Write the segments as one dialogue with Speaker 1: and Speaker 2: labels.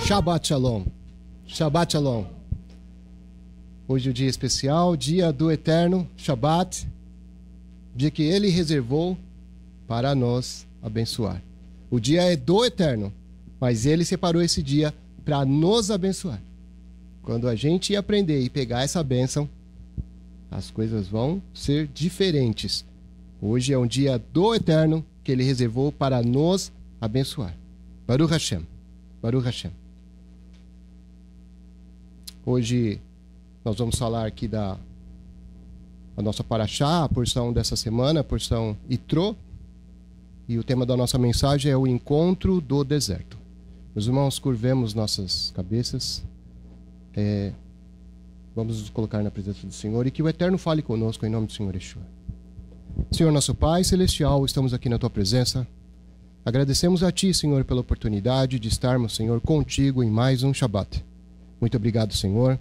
Speaker 1: Shabbat Shalom. Shabbat Shalom. Hoje é o dia especial, dia do Eterno, Shabbat, dia que Ele reservou para nos abençoar. O dia é do Eterno, mas Ele separou esse dia para nos abençoar. Quando a gente aprender e pegar essa bênção, as coisas vão ser diferentes. Hoje é um dia do Eterno que Ele reservou para nos abençoar. Baruch Hashem. Baruch Hashem. Hoje nós vamos falar aqui da nossa paraxá, a porção dessa semana, a porção Itró. E o tema da nossa mensagem é o encontro do deserto. Meus irmãos, curvemos nossas cabeças. Vamos nos colocar na presença do Senhor e que o Eterno fale conosco em nome do Senhor Yeshua. Senhor nosso Pai Celestial, estamos aqui na Tua presença. Agradecemos a Ti, Senhor, pela oportunidade de estarmos, Senhor, contigo em mais um Shabat. Muito obrigado, Senhor,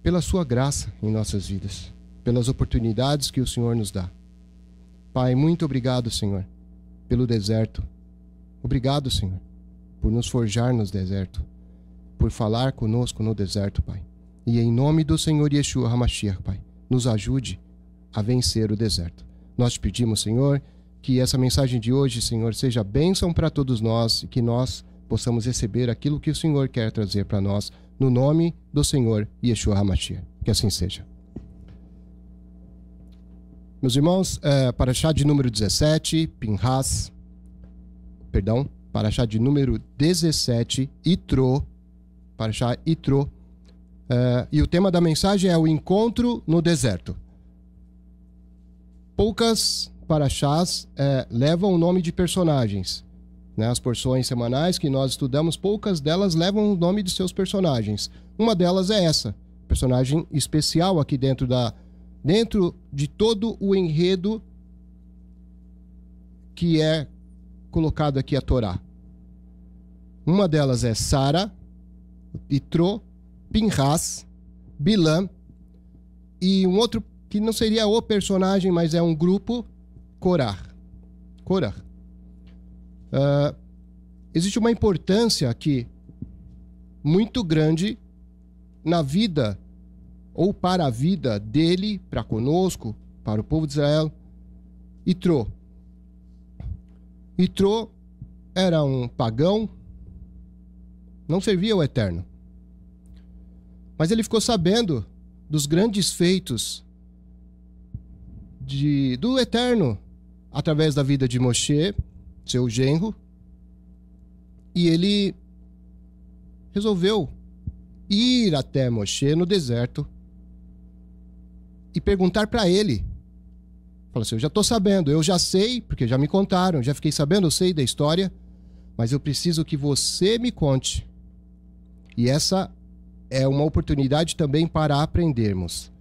Speaker 1: pela Sua graça em nossas vidas, pelas oportunidades que o Senhor nos dá. Pai, muito obrigado, Senhor, pelo deserto. Obrigado, Senhor, por nos forjar no deserto, por falar conosco no deserto, Pai. E em nome do Senhor Yeshua HaMashiach, Pai, nos ajude a vencer o deserto. Nós te pedimos, Senhor, que essa mensagem de hoje, Senhor, seja bênção para todos nós e que nós possamos receber aquilo que o Senhor quer trazer para nós, no nome do Senhor Yeshua HaMashiach. Que assim seja. Meus irmãos, paraxá de número 17, Pinhas, paraxá de número 17, Itró, paraxá Itró, e o tema da mensagem é o encontro no deserto. Poucas paraxás levam o nome de personagens. As porções semanais que nós estudamos, poucas delas levam o nome de seus personagens. Uma delas é essa, personagem especial aqui dentro de todo o enredo que é colocado aqui a Torá. Uma delas é Sara, Itró, Pinhas, Bilã e um outro que não seria o personagem, mas é um grupo, Korah. Existe uma importância aqui muito grande na vida ou para a vida dele, para conosco, para o povo de Israel. Itró era um pagão, não servia ao Eterno. Mas ele ficou sabendo dos grandes feitos do Eterno através da vida de Moshe, seu genro, e ele resolveu ir até Moshe no deserto e perguntar para ele. Falou assim: eu já estou sabendo, eu já sei, porque já me contaram, já fiquei sabendo, eu sei da história, mas eu preciso que você me conte. E essa é uma oportunidade também para aprendermos.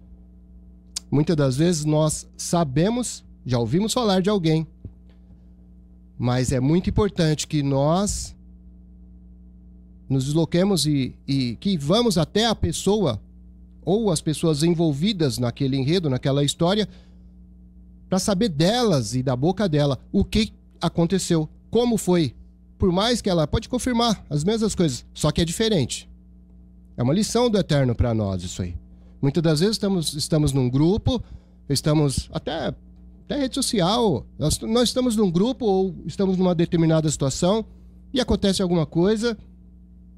Speaker 1: Muitas das vezes nós sabemos, já ouvimos falar de alguém, mas é muito importante que nós nos desloquemos e que vamos até a pessoa ou as pessoas envolvidas naquele enredo, naquela história, para saber delas e da boca dela o que aconteceu, como foi. Por mais que ela pode confirmar as mesmas coisas, só que é diferente. É uma lição do Eterno para nós isso aí. Muitas das vezes estamos num grupo, estamos até rede social, nós estamos num grupo ou estamos numa determinada situação e acontece alguma coisa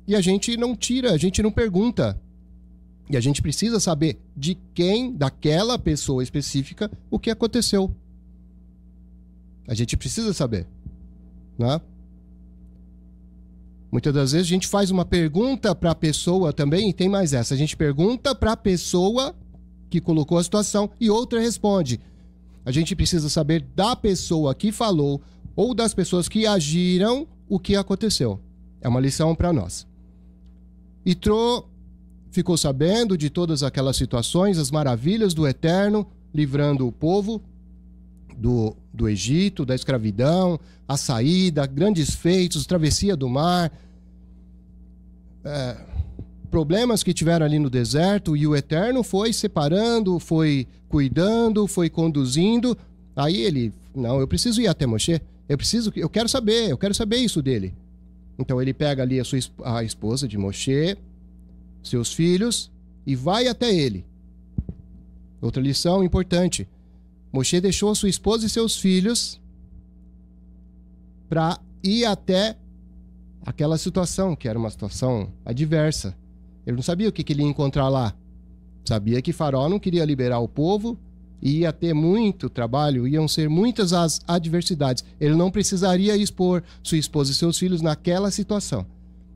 Speaker 1: e a gente não tira, a gente não pergunta. E a gente precisa saber de quem, daquela pessoa específica, o que aconteceu. A gente precisa saber, né? Muitas das vezes a gente faz uma pergunta para a pessoa também, e tem mais essa. A gente pergunta para a pessoa que colocou a situação e outra responde. A gente precisa saber da pessoa que falou ou das pessoas que agiram o que aconteceu. É uma lição para nós. Itró ficou sabendo de todas aquelas situações, as maravilhas do Eterno, livrando o povo do Egito, da escravidão, a saída, grandes feitos, travessia do mar, problemas que tiveram ali no deserto, e o Eterno foi separando, foi cuidando, foi conduzindo. Aí ele, não, eu preciso ir até Moshe, eu quero saber isso dele. Então ele pega ali a esposa de Moshe, seus filhos, e vai até ele. Outra lição importante. Moshe deixou sua esposa e seus filhos para ir até aquela situação, que era uma situação adversa. Ele não sabia o que ele ia encontrar lá. Sabia que Faraó não queria liberar o povo, ia ter muito trabalho, iam ser muitas as adversidades. Ele não precisaria expor sua esposa e seus filhos naquela situação.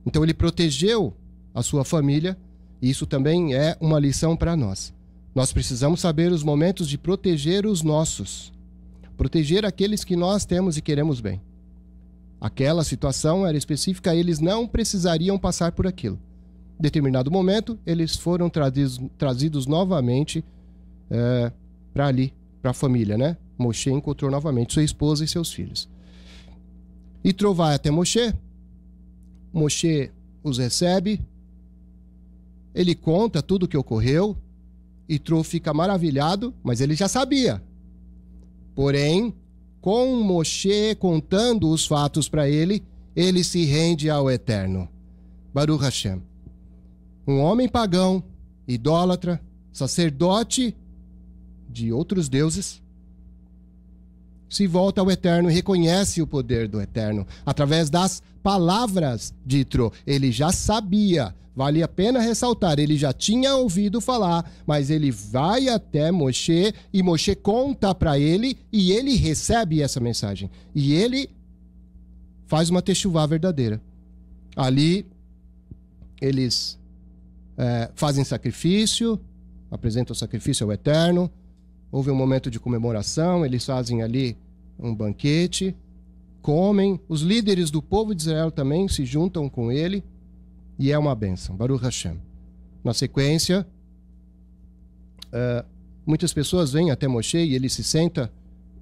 Speaker 1: Então ele protegeu a sua família, e isso também é uma lição para nós. Nós precisamos saber os momentos de proteger os nossos. Proteger aqueles que nós temos e queremos bem. Aquela situação era específica, eles não precisariam passar por aquilo. Em determinado momento, eles foram trazidos novamente para ali, para a família, né? Moshe encontrou novamente sua esposa e seus filhos. Yitro vai até Moshe. Moshe os recebe. Ele conta tudo o que ocorreu. Yitro fica maravilhado, mas ele já sabia. Porém, com Moshe contando os fatos para ele, ele se rende ao Eterno. Baruch Hashem. Um homem pagão, idólatra, sacerdote de outros deuses, se volta ao Eterno e reconhece o poder do Eterno através das palavras de Yitro. Ele já sabia, vale a pena ressaltar, ele já tinha ouvido falar, mas ele vai até Moshe e Moshe conta para ele e ele recebe essa mensagem. E ele faz uma techuvá verdadeira. Ali, eles fazem sacrifício, apresentam o sacrifício ao Eterno. Houve um momento de comemoração, eles fazem ali um banquete, comem. Os líderes do povo de Israel também se juntam com ele e é uma bênção. Baruch Hashem. Na sequência, muitas pessoas vêm até Moshe e ele se senta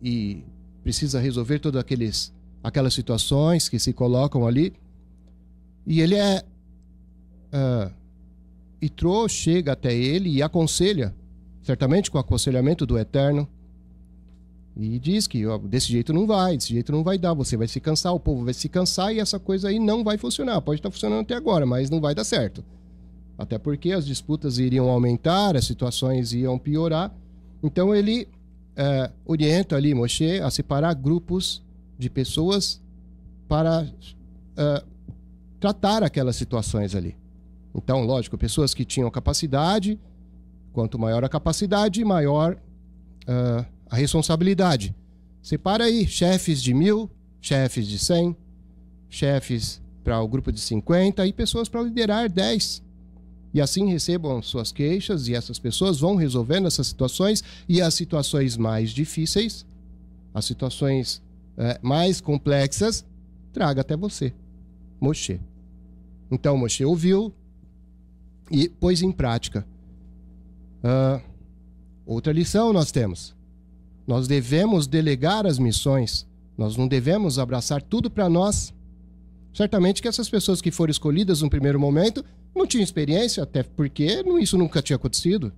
Speaker 1: e precisa resolver todas aquelas situações que se colocam ali. E ele Yitro chega até ele e aconselha, certamente com o aconselhamento do Eterno, e diz que desse jeito não vai dar, você vai se cansar, o povo vai se cansar e essa coisa aí não vai funcionar. Pode estar funcionando até agora, mas não vai dar certo. Até porque as disputas iriam aumentar, as situações iam piorar. Então ele orienta ali Moshe a separar grupos de pessoas para tratar aquelas situações ali. Então, lógico, pessoas que tinham capacidade, quanto maior a capacidade, maior a responsabilidade. Separa aí chefes de 1000, chefes de 100, chefes para o grupo de 50 e pessoas para liderar 10. E assim recebam suas queixas e essas pessoas vão resolvendo essas situações e as situações mais difíceis, as situações mais complexas, traga até você, Moshe. Então, Moshe ouviu e pôs em prática. Outra lição nós temos. Nós devemos delegar as missões. Nós não devemos abraçar tudo para nós. Certamente que essas pessoas que foram escolhidas no primeiro momento não tinham experiência, até porque isso nunca tinha acontecido.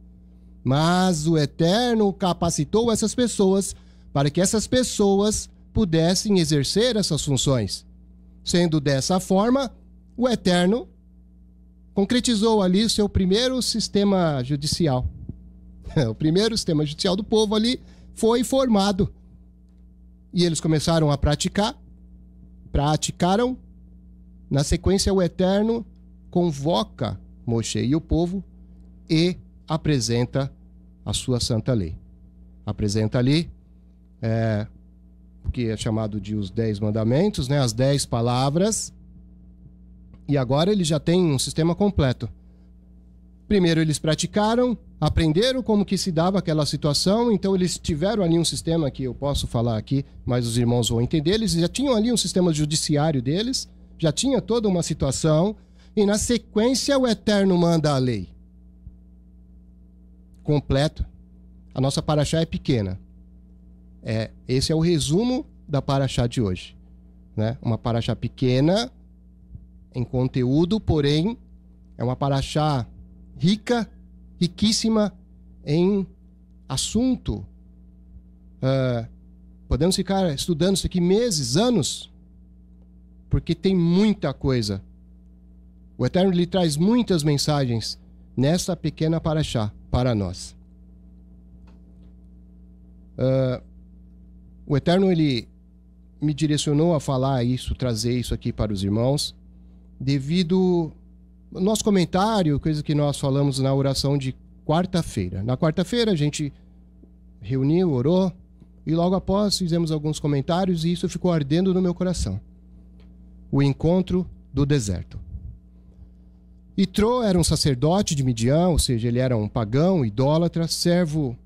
Speaker 1: Mas o Eterno capacitou essas pessoas para que essas pessoas pudessem exercer essas funções. Sendo dessa forma, o Eterno concretizou ali o seu primeiro sistema judicial. O primeiro sistema judicial do povo ali foi formado. E eles começaram a praticaram. Na sequência, o Eterno convoca Moshe e o povo e apresenta a sua santa lei. Apresenta ali o que é chamado de os 10 mandamentos, né? As 10 palavras. E agora eles já têm um sistema completo. Primeiro eles praticaram, aprenderam como que se dava aquela situação, então eles tiveram ali um sistema que eu posso falar aqui, mas os irmãos vão entender. Eles já tinham ali um sistema judiciário deles, já tinha toda uma situação, e na sequência o Eterno manda a lei. Completo. A nossa paraxá é pequena. Esse é o resumo da paraxá de hoje, né? Uma paraxá pequena em conteúdo, porém é uma paraxá rica, riquíssima em assunto. Podemos ficar estudando isso aqui meses, anos, porque tem muita coisa. O Eterno lhe traz muitas mensagens nessa pequena paraxá para nós. O Eterno, ele me direcionou a falar isso, trazer isso aqui para os irmãos, devido ao nosso comentário, coisa que nós falamos na oração de quarta-feira. Na quarta-feira a gente reuniu, orou, e logo após fizemos alguns comentários e isso ficou ardendo no meu coração. O encontro do deserto. Itró era um sacerdote de Midian, ou seja, ele era um pagão, idólatra, servo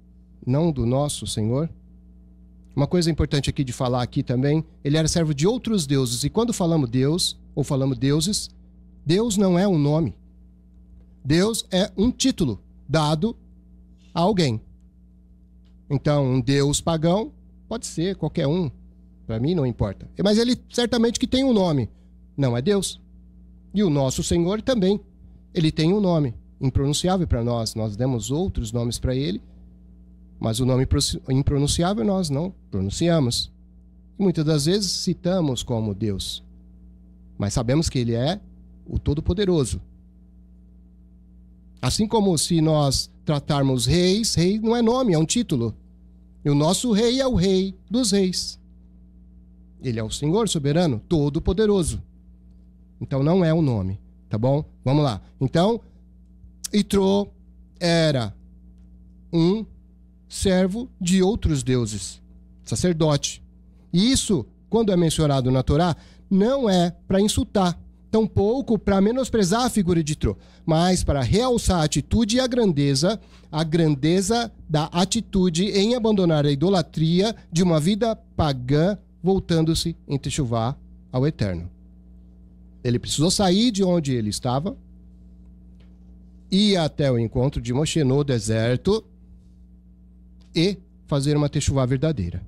Speaker 1: não do nosso Senhor. Uma coisa importante aqui de falar aqui também, ele era servo de outros deuses. E quando falamos Deus, ou falamos deuses, Deus não é um nome. Deus é um título dado a alguém. Então, um deus pagão pode ser qualquer um. Para mim não importa. Mas ele certamente que tem um nome. Não é Deus. E o nosso Senhor também. Ele tem um nome impronunciável para nós. Nós demos outros nomes para ele. Mas o nome impronunciável nós não pronunciamos. E muitas das vezes citamos como Deus. Mas sabemos que ele é o Todo-Poderoso. Assim como se nós tratarmos reis, rei não é nome, é um título. E o nosso rei é o rei dos reis. Ele é o Senhor soberano, todo-poderoso. Então não é um nome, tá bom? Vamos lá. Então, Itró era um servo de outros deuses, sacerdote. E isso, quando é mencionado na Torá, não é para insultar, tampouco para menosprezar a figura de Itró, mas para realçar a atitude e a grandeza da atitude em abandonar a idolatria de uma vida pagã, voltando-se em techuvá ao Eterno. Ele precisou sair de onde ele estava, ir até o encontro de Moshe no deserto e fazer uma techuvá verdadeira.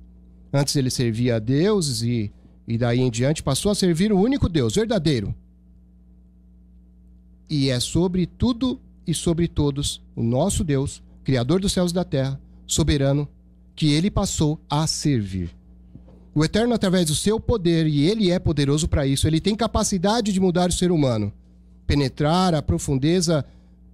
Speaker 1: Antes ele servia a deuses e daí em diante passou a servir o único Deus, verdadeiro. E é sobre tudo e sobre todos o nosso Deus, Criador dos céus e da terra, soberano, que ele passou a servir. O Eterno, através do seu poder, e ele é poderoso para isso, ele tem capacidade de mudar o ser humano, penetrar a profundeza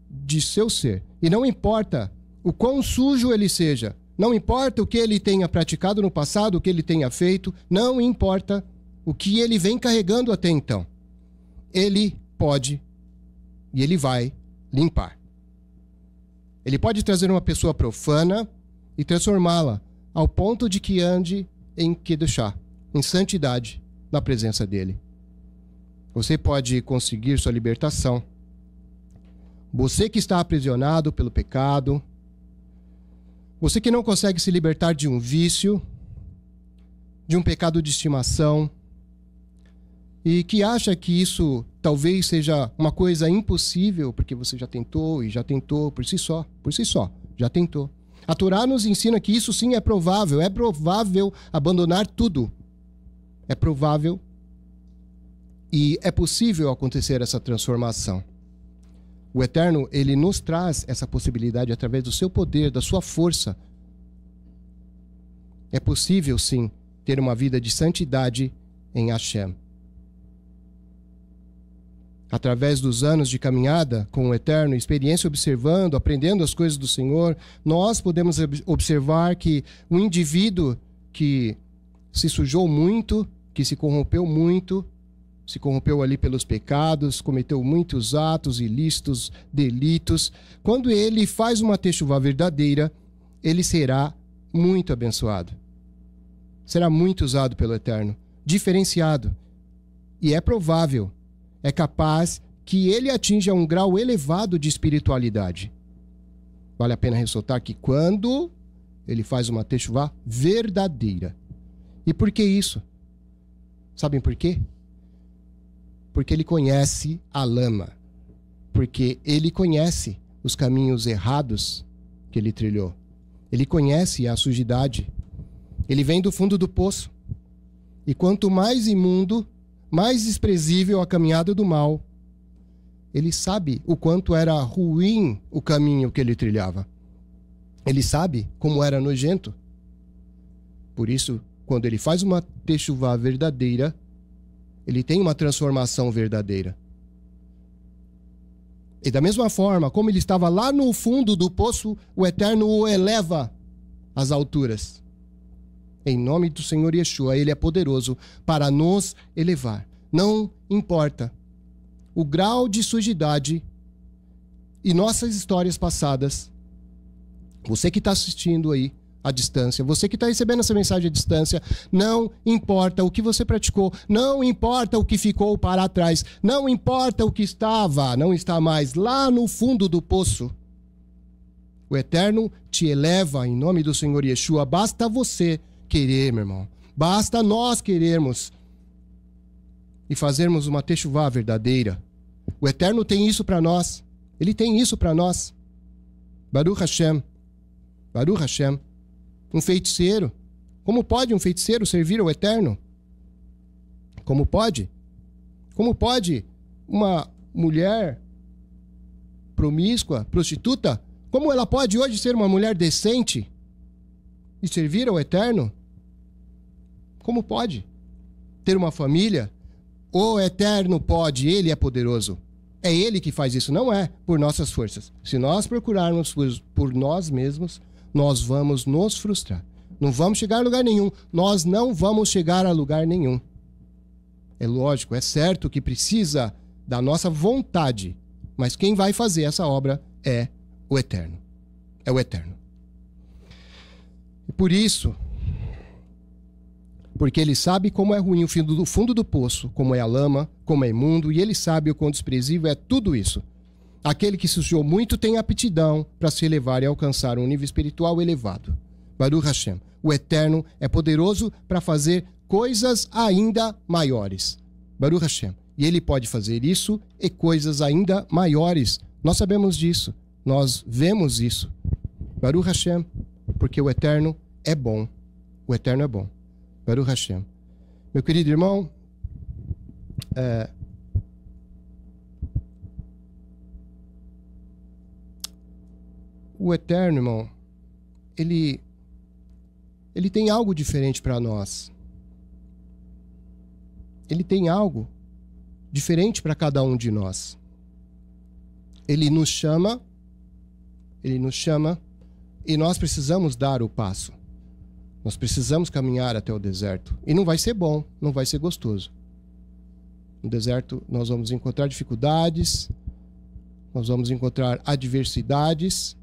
Speaker 1: de seu ser. E não importa o quão sujo ele seja, não importa o que ele tenha praticado no passado, o que ele tenha feito, não importa o que ele vem carregando até então. Ele pode e ele vai limpar. Ele pode trazer uma pessoa profana e transformá-la ao ponto de que ande em Kedushá, em santidade, na presença dele. Você pode conseguir sua libertação. Você que está aprisionado pelo pecado, você que não consegue se libertar de um vício, de um pecado de estimação, e que acha que isso talvez seja uma coisa impossível, porque você já tentou e já tentou por si só, já tentou. A Torá nos ensina que isso sim é provável abandonar tudo. É provável e é possível acontecer essa transformação. O Eterno, ele nos traz essa possibilidade através do seu poder, da sua força. É possível sim ter uma vida de santidade em Hashem. Através dos anos de caminhada com o Eterno, experiência observando, aprendendo as coisas do Senhor, nós podemos observar que um indivíduo que se sujou muito, que se corrompeu muito, se corrompeu ali pelos pecados, cometeu muitos atos ilícitos, delitos, quando ele faz uma techuvá verdadeira, ele será muito abençoado. Será muito usado pelo Eterno, diferenciado. E é provável, é capaz que ele atinja um grau elevado de espiritualidade. Vale a pena ressaltar que quando ele faz uma techuvá verdadeira. E por que isso? Sabem por quê? Porque ele conhece a lama. Porque ele conhece os caminhos errados que ele trilhou. Ele conhece a sujidade. Ele vem do fundo do poço. E quanto mais imundo, mais desprezível a caminhada do mal, ele sabe o quanto era ruim o caminho que ele trilhava. Ele sabe como era nojento. Por isso, quando ele faz uma techuvá verdadeira, ele tem uma transformação verdadeira. E da mesma forma, como ele estava lá no fundo do poço, o Eterno o eleva às alturas. Em nome do Senhor Yeshua, ele é poderoso para nos elevar. Não importa o grau de sujidade e nossas histórias passadas. Você que está assistindo aí à distância, você que está recebendo essa mensagem à distância, não importa o que você praticou, não importa o que ficou para trás, não importa o que estava, não está mais lá no fundo do poço. O Eterno te eleva em nome do Senhor Yeshua. Basta você querer, meu irmão. Basta nós querermos e fazermos uma techuvá verdadeira. O Eterno tem isso para nós. Ele tem isso para nós. Baruch Hashem. Baruch Hashem. Um feiticeiro. Como pode um feiticeiro servir ao Eterno? Como pode? Como pode uma mulher promíscua, prostituta, como ela pode hoje ser uma mulher decente e servir ao Eterno? Como pode ter uma família? O Eterno pode, Ele é poderoso. É Ele que faz isso, não é por nossas forças. Se nós procurarmos por nós mesmos, nós vamos nos frustrar. Não vamos chegar a lugar nenhum. Nós não vamos chegar a lugar nenhum. É lógico, é certo que precisa da nossa vontade, mas quem vai fazer essa obra é o Eterno. É o Eterno. E por isso, porque ele sabe como é ruim o fundo do poço, como é a lama, como é imundo, e ele sabe o quão desprezível é tudo isso. Aquele que sujou muito tem aptidão para se elevar e alcançar um nível espiritual elevado. Baruch Hashem. O Eterno é poderoso para fazer coisas ainda maiores. Baruch Hashem. E ele pode fazer isso e coisas ainda maiores. Nós sabemos disso. Nós vemos isso. Baruch Hashem. Porque o Eterno é bom. O Eterno é bom. Baruch Hashem. Meu querido irmão, o Eterno, irmão, ele tem algo diferente para nós. Ele tem algo diferente para cada um de nós. Ele nos chama e nós precisamos dar o passo. Nós precisamos caminhar até o deserto. E não vai ser bom, não vai ser gostoso. No deserto nós vamos encontrar dificuldades, nós vamos encontrar adversidades.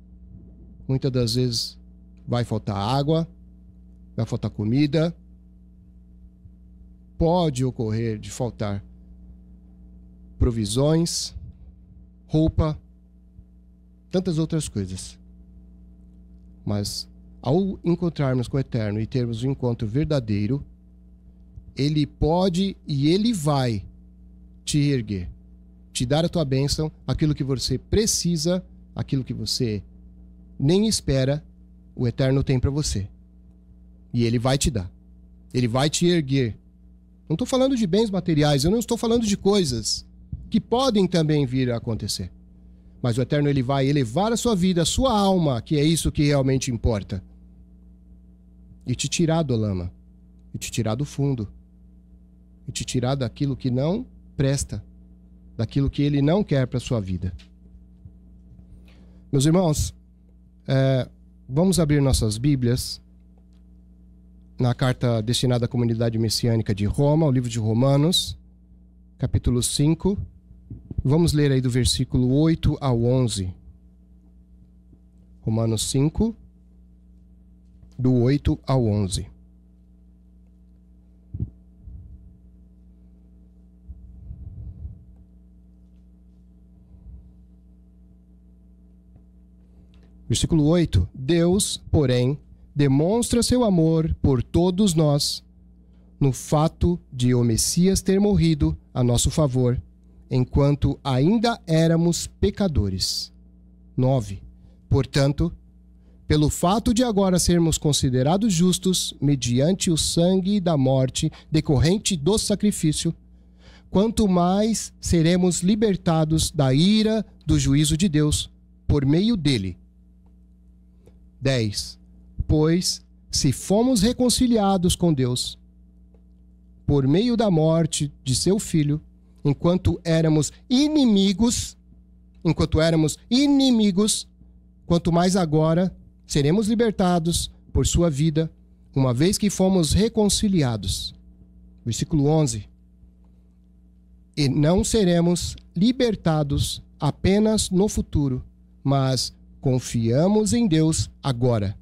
Speaker 1: Muitas das vezes vai faltar água, vai faltar comida. Pode ocorrer de faltar provisões, roupa, tantas outras coisas. Mas ao encontrarmos com o Eterno e termos um encontro verdadeiro, Ele pode e Ele vai te erguer, te dar a tua bênção, aquilo que você precisa, aquilo que você nem espera, o Eterno tem para você. E Ele vai te dar. Ele vai te erguer. Não estou falando de bens materiais, eu não estou falando de coisas que podem também vir a acontecer. Mas o Eterno, Ele vai elevar a sua vida, a sua alma, que é isso que realmente importa. E te tirar da lama, e te tirar do fundo, e te tirar daquilo que não presta, daquilo que Ele não quer para a sua vida. Meus irmãos, vamos abrir nossas Bíblias na carta destinada à comunidade messiânica de Roma, o livro de Romanos, capítulo 5. Vamos ler aí do versículo 8 ao 11. Romanos 5, do 8 ao 11. Versículo 8. Deus, porém, demonstra seu amor por todos nós no fato de o Messias ter morrido a nosso favor, enquanto ainda éramos pecadores. 9. Portanto, pelo fato de agora sermos considerados justos mediante o sangue da morte decorrente do sacrifício, quanto mais seremos libertados da ira do juízo de Deus por meio dele. 10. Pois, se fomos reconciliados com Deus por meio da morte de seu filho, enquanto éramos inimigos, quanto mais agora seremos libertados por sua vida, uma vez que fomos reconciliados. Versículo 11. E não seremos libertados apenas no futuro, mas confiamos em Deus agora,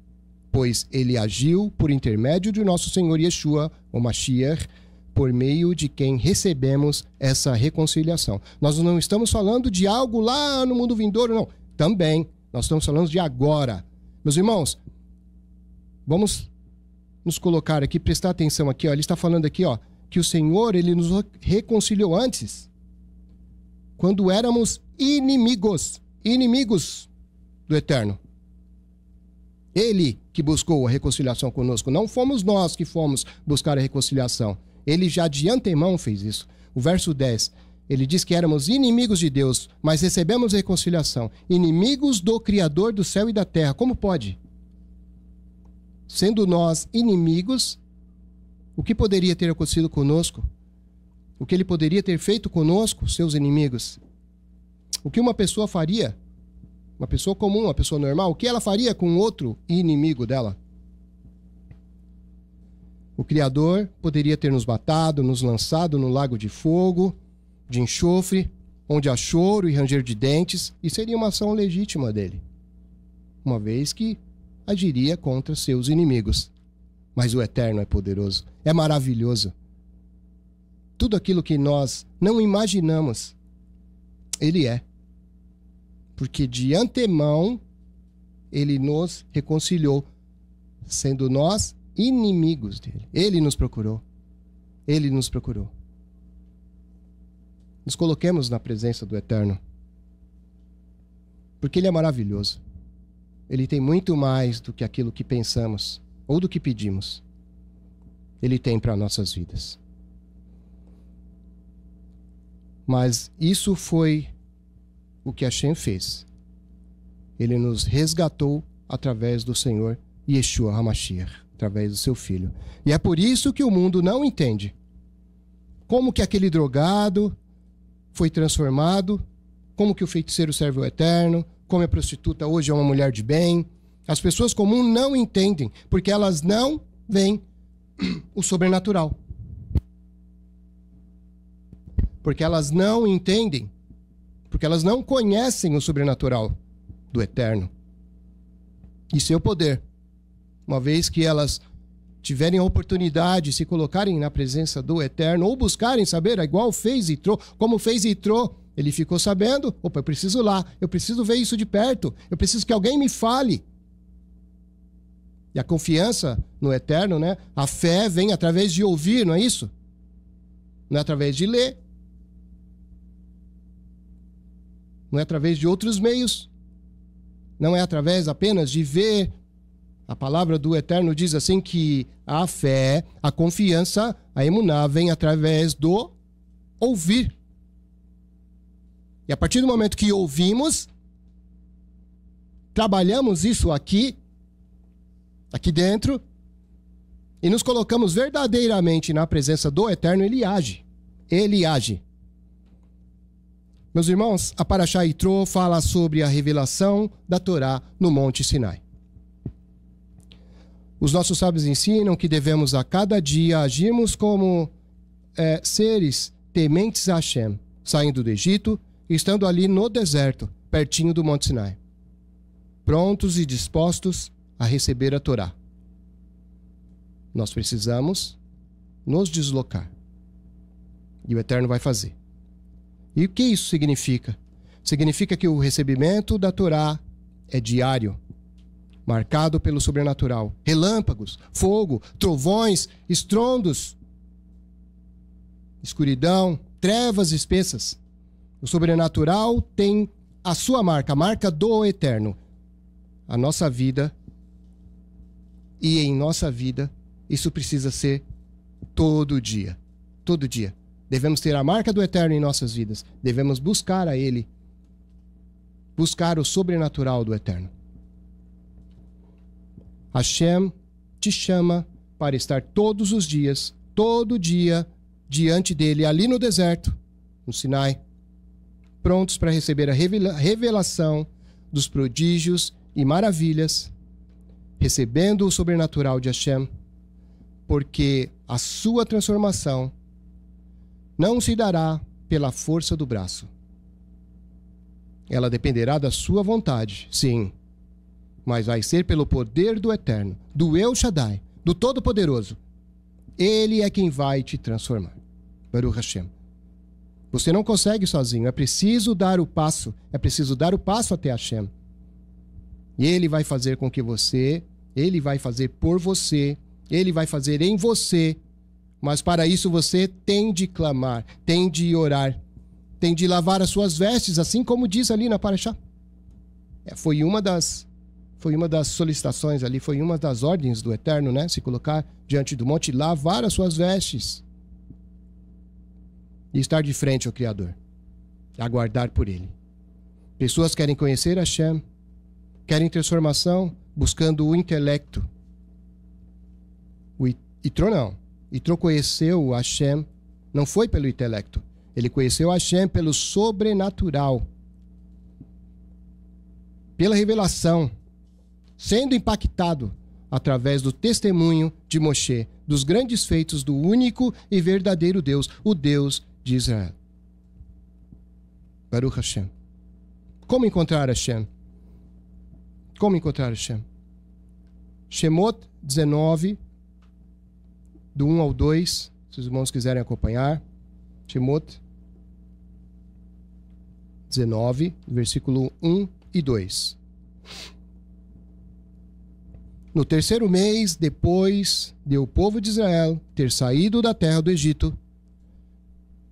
Speaker 1: pois Ele agiu por intermédio de nosso Senhor Yeshua, o Mashiach, por meio de quem recebemos essa reconciliação. Nós não estamos falando de algo lá no mundo vindouro, não. Também, nós estamos falando de agora. Meus irmãos, vamos nos colocar aqui, prestar atenção aqui, ó. Ele está falando aqui, ó, que o Senhor, Ele nos reconciliou antes, quando éramos inimigos do Eterno. Ele que buscou a reconciliação conosco, não fomos nós que fomos buscar a reconciliação. Ele já de antemão fez isso. O verso 10, ele diz que éramos inimigos de Deus, mas recebemos a reconciliação. Inimigos do Criador do céu e da terra. Como pode? Sendo nós inimigos, o que poderia ter acontecido conosco? O que ele poderia ter feito conosco, seus inimigos? O que uma pessoa faria? Uma pessoa comum, uma pessoa normal, o que ela faria com outro inimigo dela? O Criador poderia ter nos matado, nos lançado no lago de fogo, de enxofre, onde há choro e ranger de dentes, e seria uma ação legítima dele, uma vez que agiria contra seus inimigos. Mas o Eterno é poderoso, é maravilhoso. Tudo aquilo que nós não imaginamos, Ele é. Porque de antemão, Ele nos reconciliou, sendo nós inimigos dele. Ele nos procurou. Ele nos procurou. Nos coloquemos na presença do Eterno. Porque Ele é maravilhoso. Ele tem muito mais do que aquilo que pensamos ou do que pedimos. Ele tem para nossas vidas. Mas isso foi o que Hashem fez. Ele nos resgatou através do Senhor Yeshua HaMashiach, através do seu Filho. E é por isso que o mundo não entende como que aquele drogado foi transformado, como que o feiticeiro serve o Eterno, como a prostituta hoje é uma mulher de bem. As pessoas comuns não entendem, porque elas não veem o sobrenatural. Porque elas não entendem, porque elas não conhecem o sobrenatural do Eterno e seu poder. Uma vez que elas tiverem a oportunidade de se colocarem na presença do Eterno ou buscarem saber, igual fez Yitro, como fez Yitro, ele ficou sabendo, opa, eu preciso lá, eu preciso ver isso de perto, eu preciso que alguém me fale. E a confiança no Eterno, né? A fé vem através de ouvir, não é isso? Não é através de ler. Não é através de outros meios. Não é através apenas de ver. A palavra do Eterno diz assim que a fé, a confiança, a emuná vem através do ouvir. E a partir do momento que ouvimos, trabalhamos isso aqui dentro, e nos colocamos verdadeiramente na presença do Eterno, Ele age. Ele age. Meus irmãos, a Parashá Yitro fala sobre a revelação da Torá no Monte Sinai. Os nossos sábios ensinam que devemos a cada dia agirmos como seres tementes a Hashem, saindo do Egito e estando ali no deserto, pertinho do Monte Sinai, prontos e dispostos a receber a Torá. Nós precisamos nos deslocar. E o Eterno vai fazer. E o que isso significa? Significa que o recebimento da Torá é diário, marcado pelo sobrenatural. Relâmpagos, fogo, trovões, estrondos, escuridão, trevas espessas. O sobrenatural tem a sua marca, a marca do Eterno. A nossa vida, e em nossa vida, isso precisa ser todo dia. Todo dia. Devemos ter a marca do Eterno em nossas vidas. Devemos buscar a Ele. Buscar o sobrenatural do Eterno. Hashem te chama para estar todos os dias, todo dia, diante dele ali no deserto, no Sinai, prontos para receber a revelação dos prodígios e maravilhas, recebendo o sobrenatural de Hashem, porque a sua transformação não se dará pela força do braço. Ela dependerá da sua vontade, sim, mas vai ser pelo poder do Eterno, do El Shaddai, do Todo-Poderoso. Ele é quem vai te transformar. Baruch Hashem. Você não consegue sozinho, é preciso dar o passo até Hashem. E Ele vai fazer com que você, Ele vai fazer por você, Ele vai fazer em você, mas para isso você tem de clamar, tem de orar, tem de lavar as suas vestes, assim como diz ali na Parashá. Foi uma das solicitações ali, foi uma das ordens do Eterno, né? Se colocar diante do monte, lavar as suas vestes e estar de frente ao Criador, aguardar por Ele. Pessoas querem conhecer Hashem, querem transformação, buscando o intelecto. Yitro não. Yitro conheceu Hashem, não foi pelo intelecto. Ele conheceu Hashem pelo sobrenatural, pela revelação, sendo impactado através do testemunho de Moshe, dos grandes feitos do único e verdadeiro Deus, o Deus de Israel. Baruch Hashem. Como encontrar Hashem? Como encontrar Hashem? Shemot 19, do 1 ao 2, se os irmãos quiserem acompanhar. Shemot 19, versículo 1 e 2. No terceiro mês, depois de o povo de Israel ter saído da terra do Egito,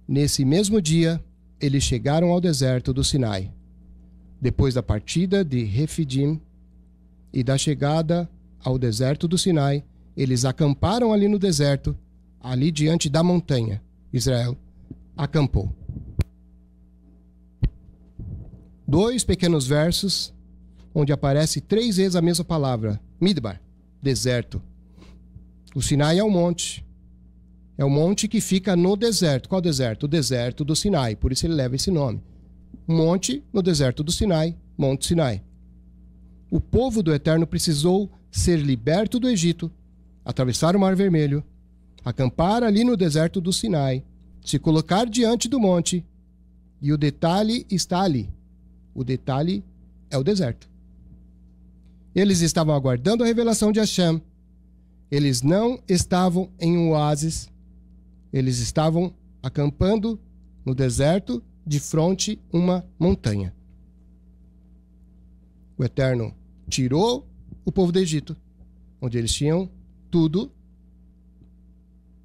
Speaker 1: nesse mesmo dia, eles chegaram ao deserto do Sinai. Depois da partida de Refidim e da chegada ao deserto do Sinai, eles acamparam ali no deserto, ali diante da montanha. Israel acampou. 2 pequenos versos, onde aparece 3 vezes a mesma palavra. Midbar, deserto. O Sinai é um monte. É o monte que fica no deserto. Qual deserto? O deserto do Sinai. Por isso ele leva esse nome. Monte no deserto do Sinai, Monte Sinai. O povo do Eterno precisou ser liberto do Egito, atravessar o Mar Vermelho, acampar ali no deserto do Sinai, se colocar diante do monte, e o detalhe está ali. O detalhe é o deserto. Eles estavam aguardando a revelação de Hashem. Eles não estavam em um oásis. Eles estavam acampando no deserto, de fronte uma montanha. O Eterno tirou o povo do Egito, onde eles tinham tudo.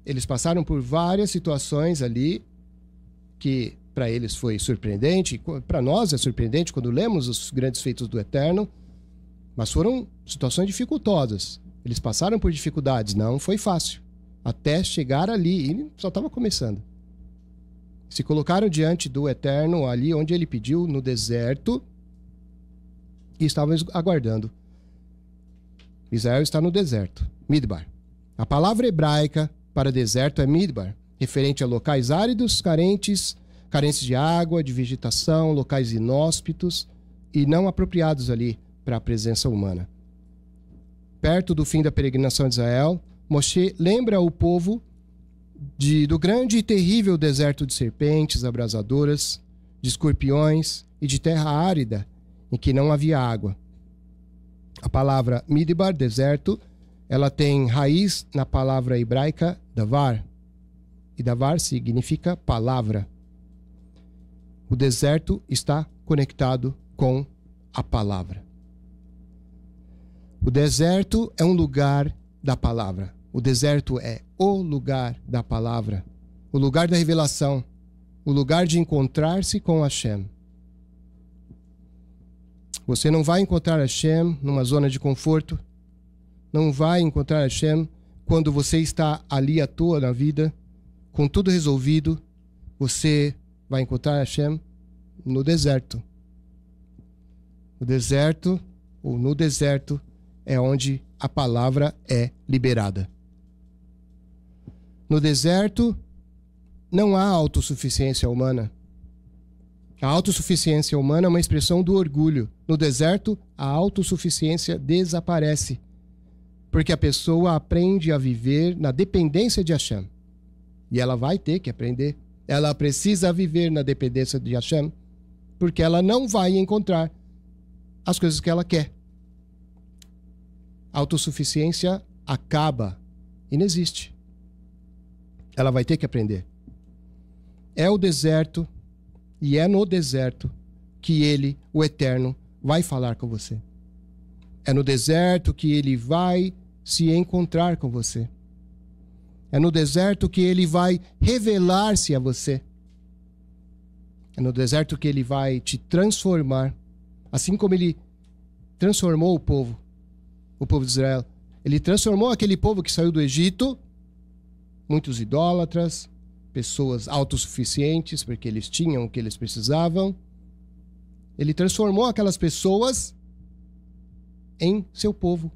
Speaker 1: Eles passaram por várias situações ali que para eles foi surpreendente, para nós é surpreendente quando lemos os grandes feitos do Eterno, mas foram situações dificultosas. Eles passaram por dificuldades, não foi fácil, até chegar ali, e só estava começando. Se colocaram diante do Eterno, ali onde ele pediu, no deserto, e estavam aguardando. Israel está no deserto, Midbar. A palavra hebraica para deserto é Midbar, referente a locais áridos, carentes de água, de vegetação, locais inóspitos e não apropriados ali para a presença humana. Perto do fim da peregrinação de Israel, Moshe lembra o povo do grande e terrível deserto de serpentes abrasadoras, de escorpiões e de terra árida, em que não havia água. A palavra Midbar, deserto, ela tem raiz na palavra hebraica davar, e davar significa palavra. O deserto está conectado com a palavra. O deserto é um lugar da palavra. O deserto é o lugar da palavra, o lugar da revelação, o lugar de encontrar-se com Hashem. Você não vai encontrar Hashem numa zona de conforto, não vai encontrar Hashem quando você está ali à toa na vida, com tudo resolvido. Você vai encontrar Hashem no deserto. O deserto, ou no deserto, é onde a palavra é liberada. No deserto, não há autossuficiência humana. A autossuficiência humana é uma expressão do orgulho. No deserto, a autossuficiência desaparece, porque a pessoa aprende a viver na dependência de Hashem. E ela vai ter que aprender. Ela precisa viver na dependência de Hashem, porque ela não vai encontrar as coisas que ela quer. A autossuficiência acaba, inexiste. Ela vai ter que aprender. É o deserto, e é no deserto que ele, o Eterno, vai falar com você. É no deserto que ele vai se encontrar com você. É no deserto que ele vai revelar-se a você. É no deserto que ele vai te transformar, assim como ele transformou o povo de Israel. Ele transformou aquele povo que saiu do Egito, muitos idólatras, pessoas autossuficientes, porque eles tinham o que eles precisavam. Ele transformou aquelas pessoas em seu povo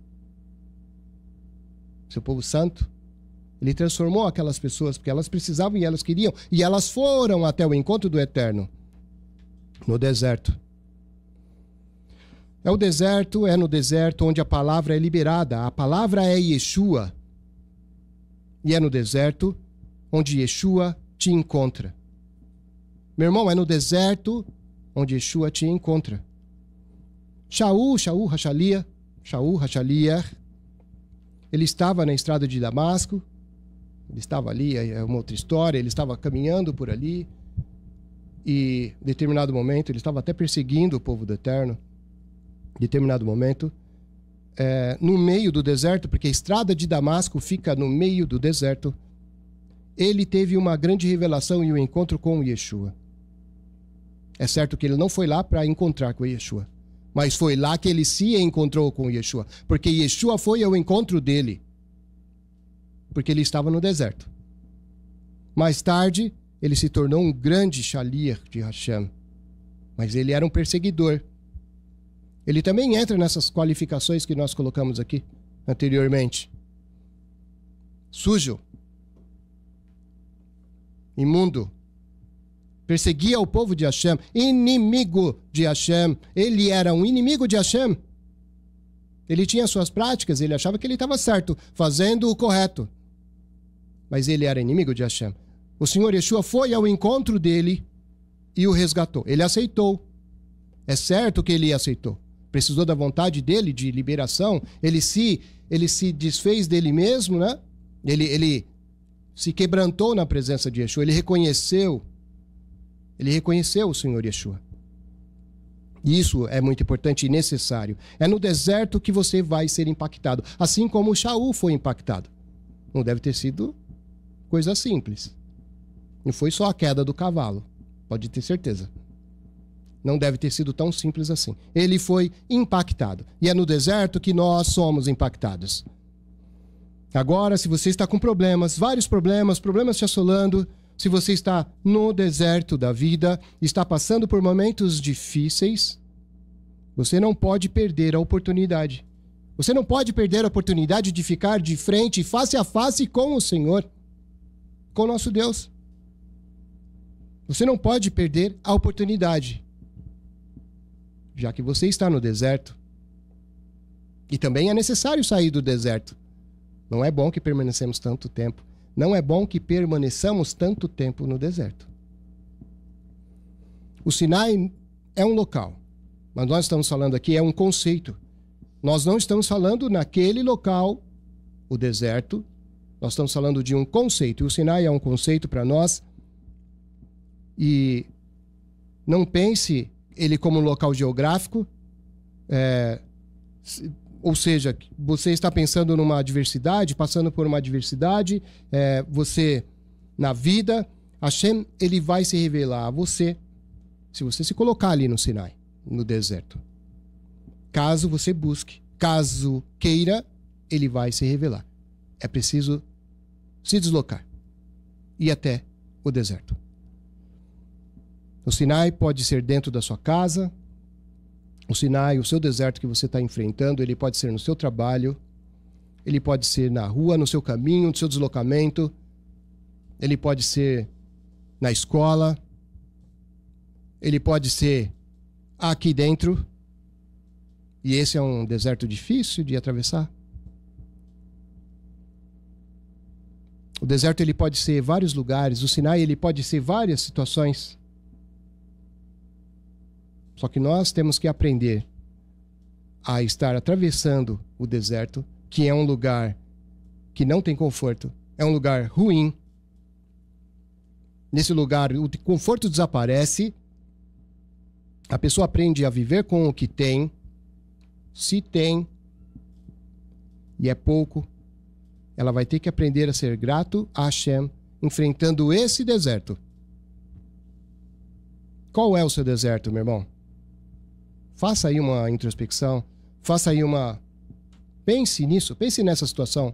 Speaker 1: santo. Ele transformou aquelas pessoas porque elas precisavam e elas queriam, e elas foram até o encontro do Eterno no deserto. É no deserto onde a palavra é liberada. A palavra é Yeshua. E é no deserto onde Yeshua te encontra. Meu irmão, é no deserto onde Yeshua te encontra. Shaul Hashaliah, ele estava na estrada de Damasco. Ele estava ali, é uma outra história, ele estava caminhando por ali. E em determinado momento, ele estava até perseguindo o povo do Eterno. Em determinado momento, no meio do deserto, porque a estrada de Damasco fica no meio do deserto, ele teve uma grande revelação e um encontro com Yeshua. É certo que ele não foi lá para encontrar com Yeshua, mas foi lá que ele se encontrou com Yeshua, porque Yeshua foi ao encontro dele, porque ele estava no deserto. Mais tarde, ele se tornou um grande Shaliach de Hashem, mas ele era um perseguidor. Ele também entra nessas qualificações que nós colocamos aqui anteriormente. Sujo, imundo, perseguia o povo de Hashem, inimigo de Hashem. Ele era um inimigo de Hashem. Ele tinha suas práticas, ele achava que ele estava certo, fazendo o correto. Mas ele era inimigo de Hashem. O Senhor Yeshua foi ao encontro dele e o resgatou. Ele aceitou. É certo que ele aceitou. Precisou da vontade dele de liberação. Ele se desfez dele mesmo, né? Ele se quebrantou na presença de Yeshua. Ele reconheceu o Senhor Yeshua. Isso é muito importante e necessário. É no deserto que você vai ser impactado. Assim como Shaul foi impactado. Não deve ter sido coisa simples. Não foi só a queda do cavalo. Pode ter certeza. Não deve ter sido tão simples assim. Ele foi impactado. E é no deserto que nós somos impactados. Agora, se você está com problemas, vários problemas te assolando, se você está no deserto da vida, está passando por momentos difíceis, você não pode perder a oportunidade. Você não pode perder a oportunidade de ficar de frente, face a face com o Senhor, com o nosso Deus. Você não pode perder a oportunidade, já que você está no deserto. E também é necessário sair do deserto. Não é bom que permanecemos tanto tempo. Não é bom que permaneçamos tanto tempo no deserto. O Sinai é um local, mas nós estamos falando aqui é um conceito. Nós não estamos falando naquele local, o deserto. Nós estamos falando de um conceito. E o Sinai é um conceito para nós. E não pense ele como um local geográfico. Ou seja, você está pensando numa adversidade, passando por uma adversidade, você, na vida, Hashem, ele vai se revelar a você, se você se colocar ali no Sinai, no deserto. Caso você busque, caso queira, ele vai se revelar. É preciso se deslocar, ir até o deserto. O Sinai pode ser dentro da sua casa. O Sinai, o seu deserto que você está enfrentando, ele pode ser no seu trabalho, ele pode ser na rua, no seu caminho, no seu deslocamento, ele pode ser na escola, ele pode ser aqui dentro, e esse é um deserto difícil de atravessar. O deserto ele pode ser vários lugares, o Sinai ele pode ser várias situações. Só que nós temos que aprender a estar atravessando o deserto, que é um lugar que não tem conforto, é um lugar ruim. Nesse lugar o conforto desaparece, a pessoa aprende a viver com o que tem, se tem, e é pouco, ela vai ter que aprender a ser grato a Hashem, enfrentando esse deserto. Qual é o seu deserto, meu irmão? Faça aí uma introspecção, faça aí uma... Pense nisso, pense nessa situação.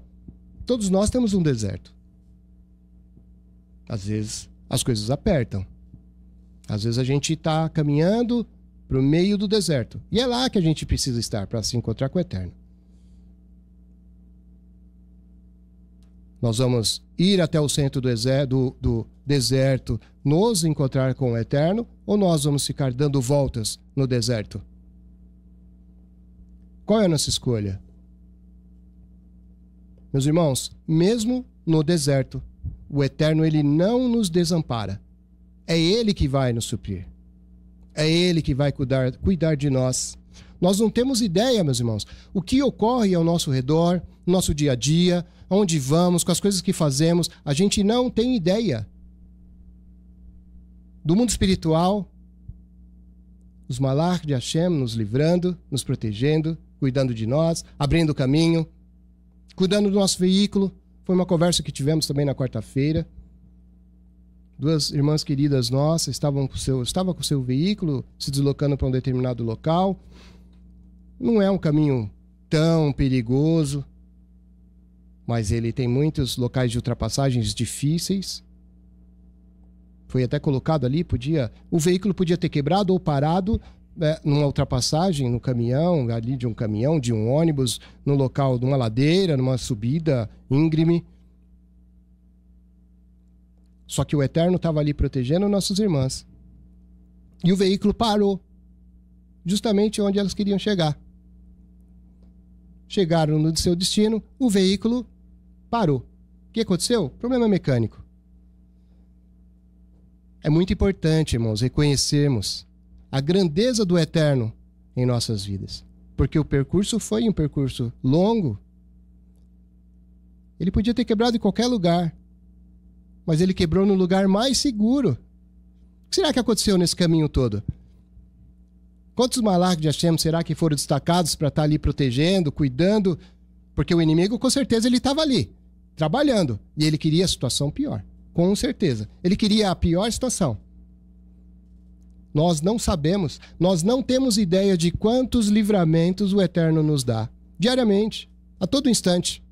Speaker 1: Todos nós temos um deserto. Às vezes as coisas apertam. Às vezes a gente está caminhando para o meio do deserto. E é lá que a gente precisa estar para se encontrar com o Eterno. Nós vamos ir até o centro do deserto, nos encontrar com o Eterno, ou nós vamos ficar dando voltas no deserto? Qual é a nossa escolha? Meus irmãos, mesmo no deserto, o Eterno ele não nos desampara. É Ele que vai nos suprir. É Ele que vai cuidar de nós. Nós não temos ideia, meus irmãos, o que ocorre ao nosso redor, no nosso dia a dia, onde vamos, com as coisas que fazemos, a gente não tem ideia. Do mundo espiritual, os malach de Hashem nos livrando, nos protegendo, cuidando de nós, abrindo o caminho, cuidando do nosso veículo. Foi uma conversa que tivemos também na quarta-feira. Duas irmãs queridas nossas estavam com o seu veículo se deslocando para um determinado local. Não é um caminho tão perigoso, mas ele tem muitos locais de ultrapassagens difíceis. Foi até colocado ali, o veículo podia ter quebrado ou parado numa ultrapassagem, no caminhão, ali de um caminhão, de um ônibus, no local de uma ladeira, numa subida íngreme. Só que o Eterno estava ali protegendo nossas irmãs. E o veículo parou, justamente onde elas queriam chegar. Chegaram no seu destino, o veículo parou. O que aconteceu? Problema mecânico. É muito importante, irmãos, reconhecermos a grandeza do Eterno em nossas vidas. Porque o percurso foi um percurso longo. Ele podia ter quebrado em qualquer lugar, mas ele quebrou no lugar mais seguro. O que será que aconteceu nesse caminho todo? Quantos malach de Hashem será que foram destacados para estar ali protegendo, cuidando? Porque o inimigo, com certeza, ele estava ali, trabalhando. E ele queria a situação pior. Com certeza. Ele queria a pior situação. Nós não sabemos, nós não temos ideia de quantos livramentos o Eterno nos dá. Diariamente, a todo instante.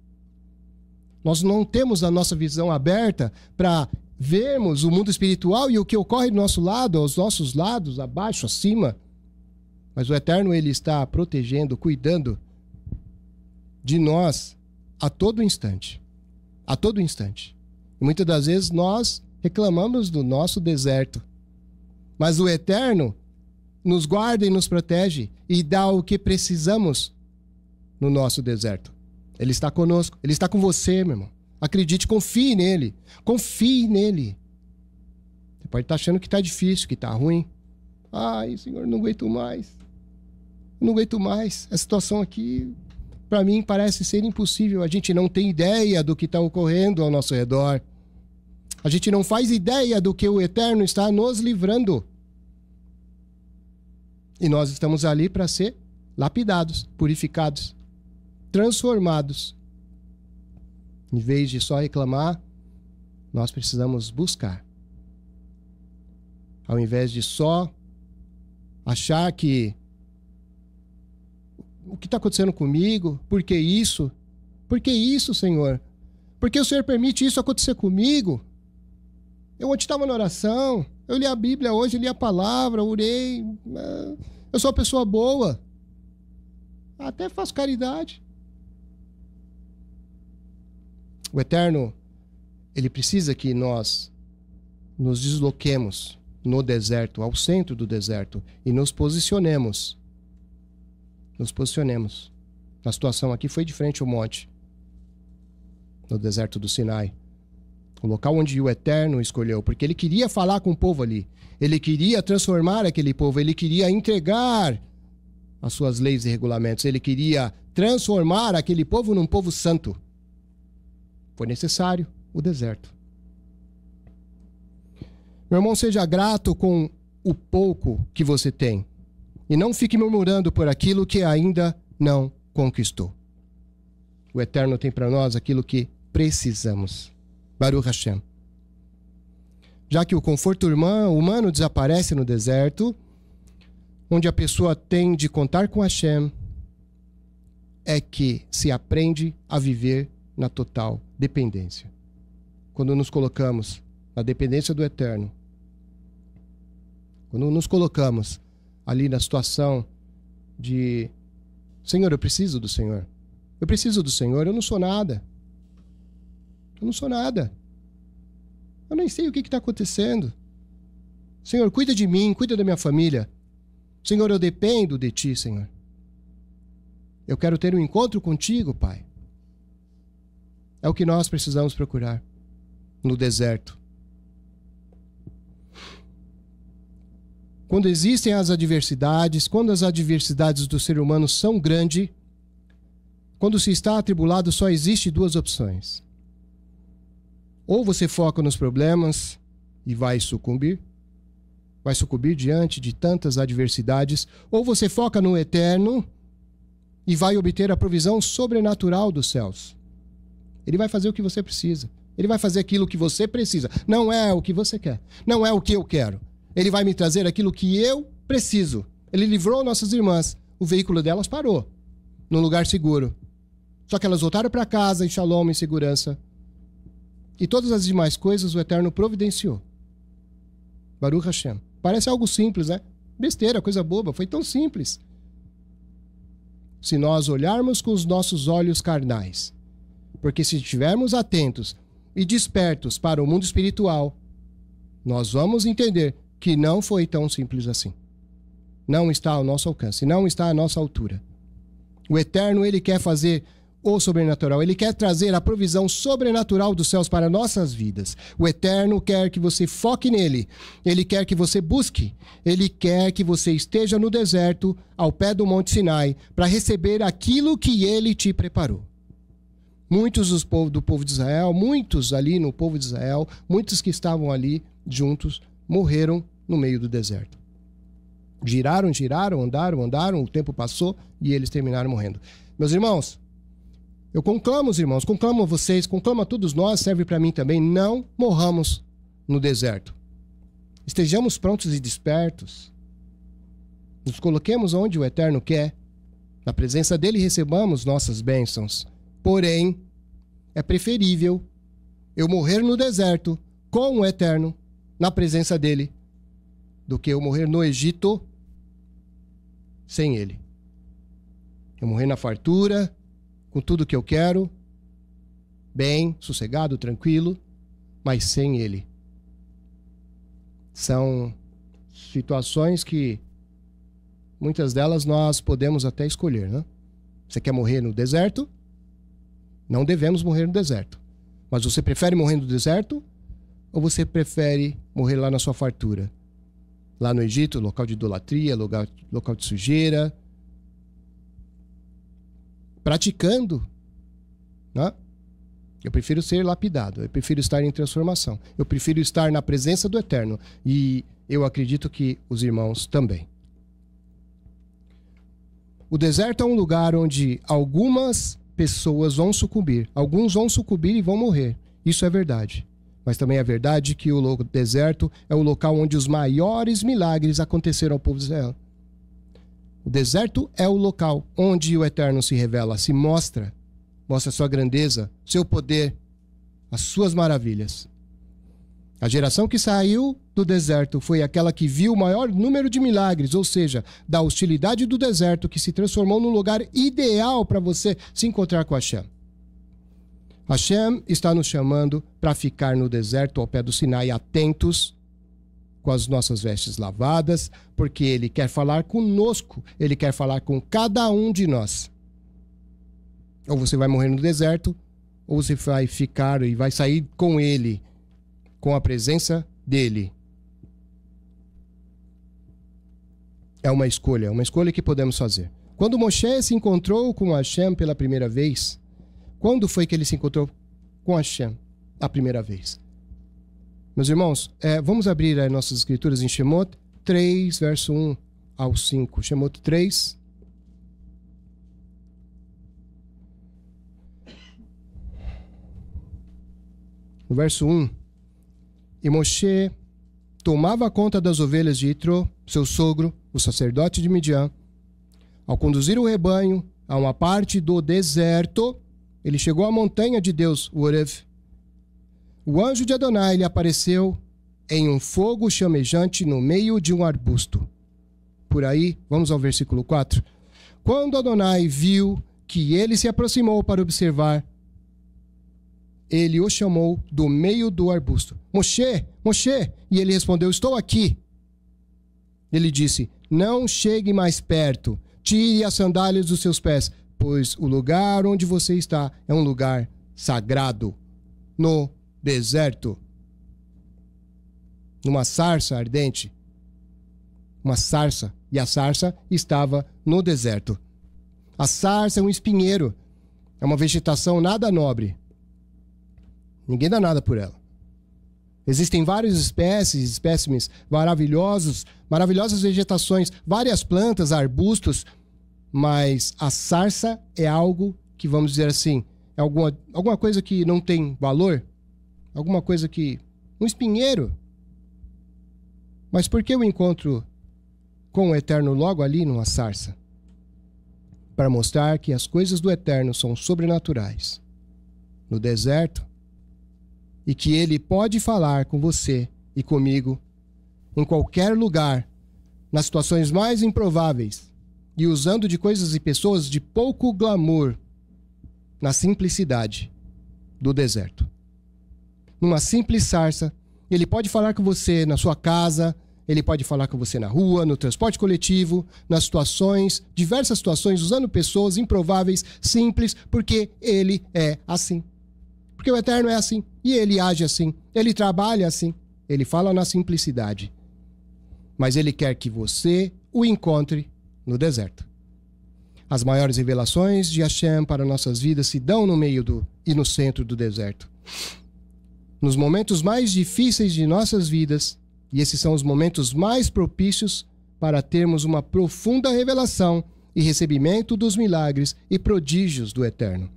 Speaker 1: Nós não temos a nossa visão aberta para vermos o mundo espiritual e o que ocorre do nosso lado, aos nossos lados, abaixo, acima. Mas o Eterno, ele está protegendo, cuidando de nós a todo instante. A todo instante. E muitas das vezes nós reclamamos do nosso deserto. Mas o Eterno nos guarda e nos protege e dá o que precisamos no nosso deserto. Ele está conosco, ele está com você, meu irmão. Acredite, confie nele. Confie nele. Você pode estar achando que está difícil, que está ruim. Ai, Senhor, não aguento mais. Não aguento mais. A situação aqui, para mim, parece ser impossível. A gente não tem ideia do que está ocorrendo ao nosso redor. A gente não faz ideia do que o Eterno está nos livrando. E nós estamos ali para ser lapidados, purificados, transformados. Em vez de só reclamar, nós precisamos buscar. Ao invés de só achar que o que está acontecendo comigo? Por que isso? Por que isso, Senhor? Por que o Senhor permite isso acontecer comigo? Eu ontem estava na oração, eu li a Bíblia hoje, li a palavra, orei. Eu sou uma pessoa boa. Até faço caridade. O Eterno, ele precisa que nós nos desloquemos no deserto, ao centro do deserto, e nos posicionemos. Nos posicionemos. A situação aqui foi de frente ao monte, no deserto do Sinai. O local onde o Eterno escolheu, porque ele queria falar com o povo ali. Ele queria transformar aquele povo, ele queria entregar as suas leis e regulamentos, ele queria transformar aquele povo num povo santo. Foi necessário o deserto. Meu irmão, seja grato com o pouco que você tem. E não fique murmurando por aquilo que ainda não conquistou. O Eterno tem para nós aquilo que precisamos. Baruch Hashem. Já que o conforto humano desaparece no deserto, onde a pessoa tem de contar com Hashem, é que se aprende a viver na total dependência. Quando nos colocamos na dependência do Eterno, quando nos colocamos ali na situação de Senhor, eu preciso do Senhor. Eu preciso do Senhor, eu não sou nada. Eu não sou nada. Eu nem sei o que está acontecendo. Senhor, cuida de mim, cuida da minha família. Senhor, eu dependo de Ti, Senhor. Eu quero ter um encontro contigo, Pai. É o que nós precisamos procurar no deserto. Quando existem as adversidades, quando as adversidades do ser humano são grandes, quando se está atribulado, só existe duas opções. Ou você foca nos problemas e vai sucumbir diante de tantas adversidades, ou você foca no Eterno e vai obter a provisão sobrenatural dos céus. Ele vai fazer o que você precisa. Ele vai fazer aquilo que você precisa. Não é o que você quer. Não é o que eu quero. Ele vai me trazer aquilo que eu preciso. Ele livrou nossas irmãs. O veículo delas parou num lugar seguro. Só que elas voltaram para casa em shalom, em segurança. E todas as demais coisas o Eterno providenciou. Baruch Hashem. Parece algo simples, né? Besteira, coisa boba. Foi tão simples. Se nós olharmos com os nossos olhos carnais. Porque se estivermos atentos e despertos para o mundo espiritual, nós vamos entender que não foi tão simples assim. Não está ao nosso alcance, não está à nossa altura. O Eterno, ele quer fazer o sobrenatural, ele quer trazer a provisão sobrenatural dos céus para nossas vidas. O Eterno quer que você foque nele, ele quer que você busque, ele quer que você esteja no deserto, ao pé do Monte Sinai, para receber aquilo que ele te preparou. Muitos do povo de Israel, muitos ali no povo de Israel, muitos que estavam ali juntos, morreram no meio do deserto. Giraram, andaram, o tempo passou e eles terminaram morrendo. Meus irmãos, eu conclamo os irmãos, conclamo a vocês, conclamo a todos nós, serve para mim também, não morramos no deserto. Estejamos prontos e despertos. Nos coloquemos onde o Eterno quer. Na presença dele recebamos nossas bênçãos. Porém, é preferível eu morrer no deserto com o Eterno, na presença dele, do que eu morrer no Egito sem ele. Eu morrer na fartura, com tudo que eu quero, bem, sossegado, tranquilo, mas sem ele. São situações que muitas delas nós podemos até escolher, né? Você quer morrer no deserto? Não devemos morrer no deserto. Mas você prefere morrer no deserto? Ou você prefere morrer lá na sua fartura? Lá no Egito, local de idolatria, local de sujeira. Praticando. Né? Eu prefiro ser lapidado. Eu prefiro estar em transformação. Eu prefiro estar na presença do Eterno. E eu acredito que os irmãos também. O deserto é um lugar onde algumas pessoas vão sucumbir. Alguns vão sucumbir e vão morrer. Isso é verdade. Mas também é verdade que o deserto é o local onde os maiores milagres aconteceram ao povo de Israel. O deserto é o local onde o Eterno se revela, se mostra sua grandeza, seu poder, as suas maravilhas. A geração que saiu do deserto foi aquela que viu o maior número de milagres, ou seja, da hostilidade do deserto que se transformou num lugar ideal para você se encontrar com Hashem. Hashem está nos chamando para ficar no deserto ao pé do Sinai, atentos, com as nossas vestes lavadas, porque Ele quer falar conosco, Ele quer falar com cada um de nós. Ou você vai morrer no deserto, ou você vai ficar e vai sair com Ele, com a presença dEle. É uma escolha que podemos fazer. Quando Moshe se encontrou com Hashem pela primeira vez, quando foi que ele se encontrou com Hashem a primeira vez? Meus irmãos, vamos abrir as nossas escrituras em Shemot 3, verso 1 ao 5. Shemot 3. No verso 1. E Moshe tomava conta das ovelhas de Itro, seu sogro, o sacerdote de Midian. Ao conduzir o rebanho a uma parte do deserto, ele chegou à montanha de Deus, o Horeb. O anjo de Adonai lhe apareceu em um fogo chamejante no meio de um arbusto. Por aí, vamos ao versículo 4. Quando Adonai viu que ele se aproximou para observar, ele o chamou do meio do arbusto. Moshe, Moshe! E ele respondeu, estou aqui. Ele disse, não chegue mais perto, tire as sandálias dos seus pés, pois o lugar onde você está é um lugar sagrado, no deserto. Numa sarça ardente. Uma sarça. E a sarça estava no deserto. A sarça é um espinheiro. É uma vegetação nada nobre. Ninguém dá nada por ela. Existem várias espécimes maravilhosas vegetações, várias plantas, arbustos, mas a sarça é algo que, vamos dizer assim, é alguma coisa que não tem valor, alguma coisa que... um espinheiro. Mas por que o encontro com o Eterno logo ali numa sarça? Para mostrar que as coisas do Eterno são sobrenaturais. No deserto, e que Ele pode falar com você e comigo em qualquer lugar, nas situações mais improváveis, e usando de coisas e pessoas de pouco glamour, na simplicidade do deserto. Numa simples sarça, Ele pode falar com você na sua casa, Ele pode falar com você na rua, no transporte coletivo, nas situações, diversas situações, usando pessoas improváveis, simples, porque Ele é assim. Porque o Eterno é assim, e Ele age assim, Ele trabalha assim, Ele fala na simplicidade. Mas Ele quer que você o encontre no deserto. As maiores revelações de Hashem para nossas vidas se dão no meio e no centro do deserto. Nos momentos mais difíceis de nossas vidas, e esses são os momentos mais propícios para termos uma profunda revelação e recebimento dos milagres e prodígios do Eterno.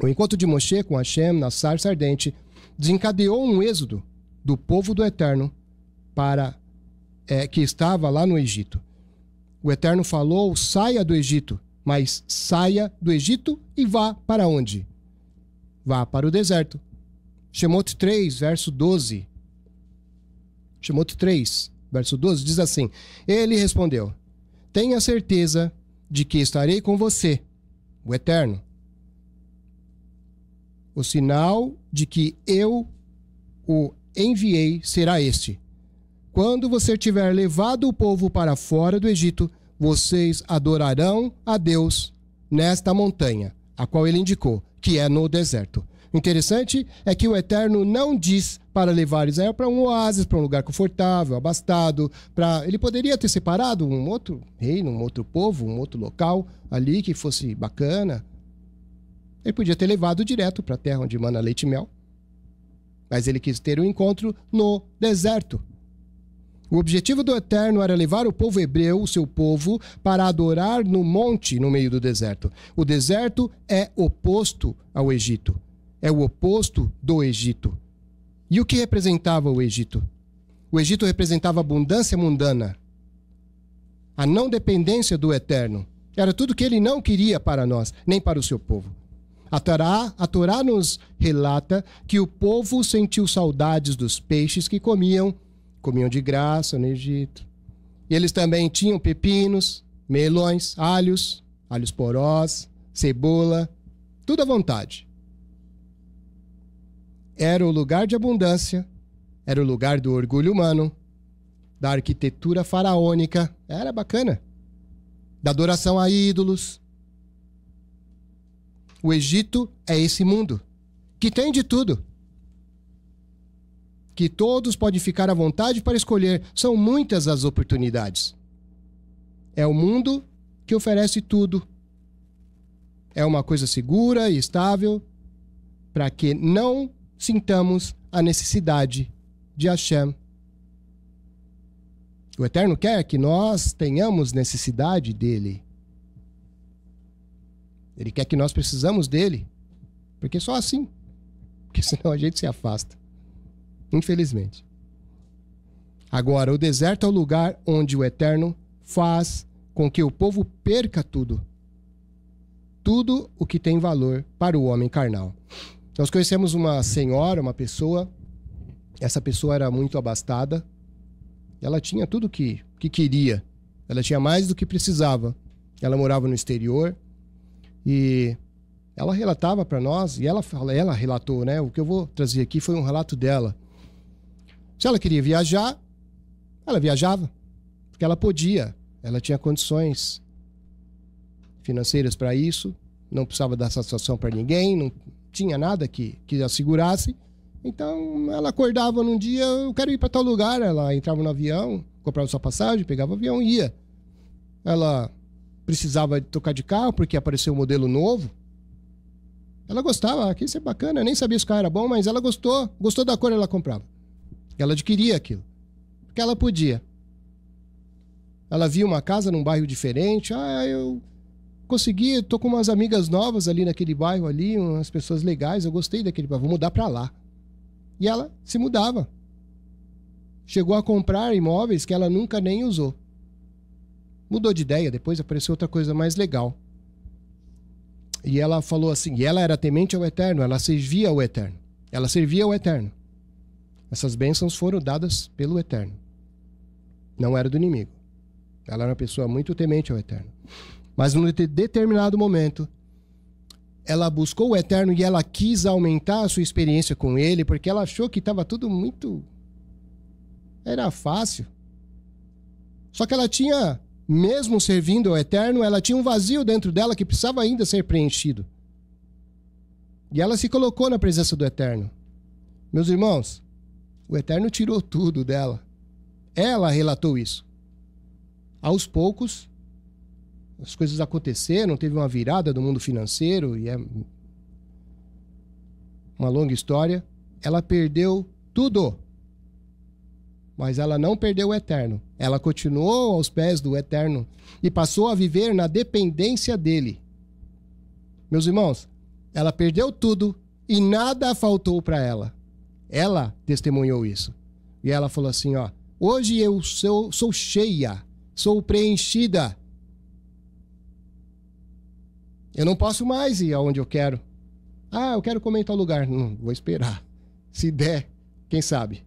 Speaker 1: O encontro de Moshe com Hashem na sarça ardente desencadeou um êxodo do povo do Eterno que estava lá no Egito. O Eterno falou, saia do Egito, mas saia do Egito e vá para onde? Vá para o deserto. Shemot 3, verso 12. Shemot 3, verso 12 diz assim, ele respondeu, tenha certeza de que estarei com você, o Eterno. O sinal de que eu o enviei será este. Quando você tiver levado o povo para fora do Egito, vocês adorarão a Deus nesta montanha, a qual ele indicou, que é no deserto. O interessante é que o Eterno não diz para levar Israel para um oásis, para um lugar confortável, abastado. Ele poderia ter separado um outro reino, um outro povo, um outro local ali que fosse bacana. Ele podia ter levado direto para a terra onde mana leite e mel. Mas ele quis ter um encontro no deserto. O objetivo do Eterno era levar o povo hebreu, o seu povo, para adorar no monte no meio do deserto. O deserto é oposto ao Egito. É o oposto do Egito. E o que representava o Egito? O Egito representava a abundância mundana. A não dependência do Eterno. Era tudo que ele não queria para nós, nem para o seu povo. A Torá nos relata que o povo sentiu saudades dos peixes que comiam de graça no Egito. E eles também tinham pepinos, melões, alhos porós, cebola, tudo à vontade. Era o lugar de abundância, era o lugar do orgulho humano, da arquitetura faraônica, era bacana, da adoração a ídolos. O Egito é esse mundo, que tem de tudo, que todos podem ficar à vontade para escolher. São muitas as oportunidades. É o mundo que oferece tudo. É uma coisa segura e estável para que não sintamos a necessidade de Hashem. O Eterno quer que nós tenhamos necessidade dele. Ele quer que nós precisamos dele. Porque só assim. Porque senão a gente se afasta. Infelizmente. Agora, o deserto é o lugar onde o Eterno faz com que o povo perca tudo. Tudo o que tem valor para o homem carnal. Nós conhecemos uma senhora, uma pessoa. Essa pessoa era muito abastada. Ela tinha tudo que queria. Ela tinha mais do que precisava. Ela morava no exterior. E ela relatava para nós, e ela relatou, né? O que eu vou trazer aqui foi um relato dela. Se ela queria viajar, ela viajava. Porque ela podia. Ela tinha condições financeiras para isso. Não precisava dar satisfação para ninguém. Não tinha nada que a segurasse. Então, ela acordava num dia, eu quero ir para tal lugar. Ela entrava no avião, comprava sua passagem, pegava o avião e ia. Ela precisava trocar de carro porque apareceu um modelo novo. Ela gostava, aqui isso é bacana, nem sabia se o carro era bom, mas ela gostou da cor, ela comprava. Ela adquiria aquilo, porque ela podia. Ela via uma casa num bairro diferente, eu consegui, tô com umas amigas novas ali naquele bairro ali, umas pessoas legais, eu gostei daquele bairro, vou mudar para lá. E ela se mudava. Chegou a comprar imóveis que ela nunca nem usou. Mudou de ideia, depois apareceu outra coisa mais legal. E ela falou assim, e ela era temente ao Eterno, ela servia ao Eterno. Ela servia ao Eterno. Essas bênçãos foram dadas pelo Eterno. Não era do inimigo. Ela era uma pessoa muito temente ao Eterno. Mas num determinado momento, ela buscou o Eterno e ela quis aumentar a sua experiência com ele, porque ela achou que estava tudo muito... Era fácil. Só que ela tinha... Mesmo servindo ao Eterno, ela tinha um vazio dentro dela que precisava ainda ser preenchido. E ela se colocou na presença do Eterno. Meus irmãos, o Eterno tirou tudo dela. Ela relatou isso. Aos poucos, as coisas aconteceram, teve uma virada do mundo financeiro, e é uma longa história. Ela perdeu tudo. Mas ela não perdeu o Eterno. Ela continuou aos pés do Eterno e passou a viver na dependência dele. Meus irmãos, ela perdeu tudo e nada faltou para ela. Ela testemunhou isso. E ela falou assim, hoje eu sou cheia, sou preenchida. Eu não posso mais ir aonde eu quero. Eu quero comer em tal lugar. Não, vou esperar. Se der, quem sabe.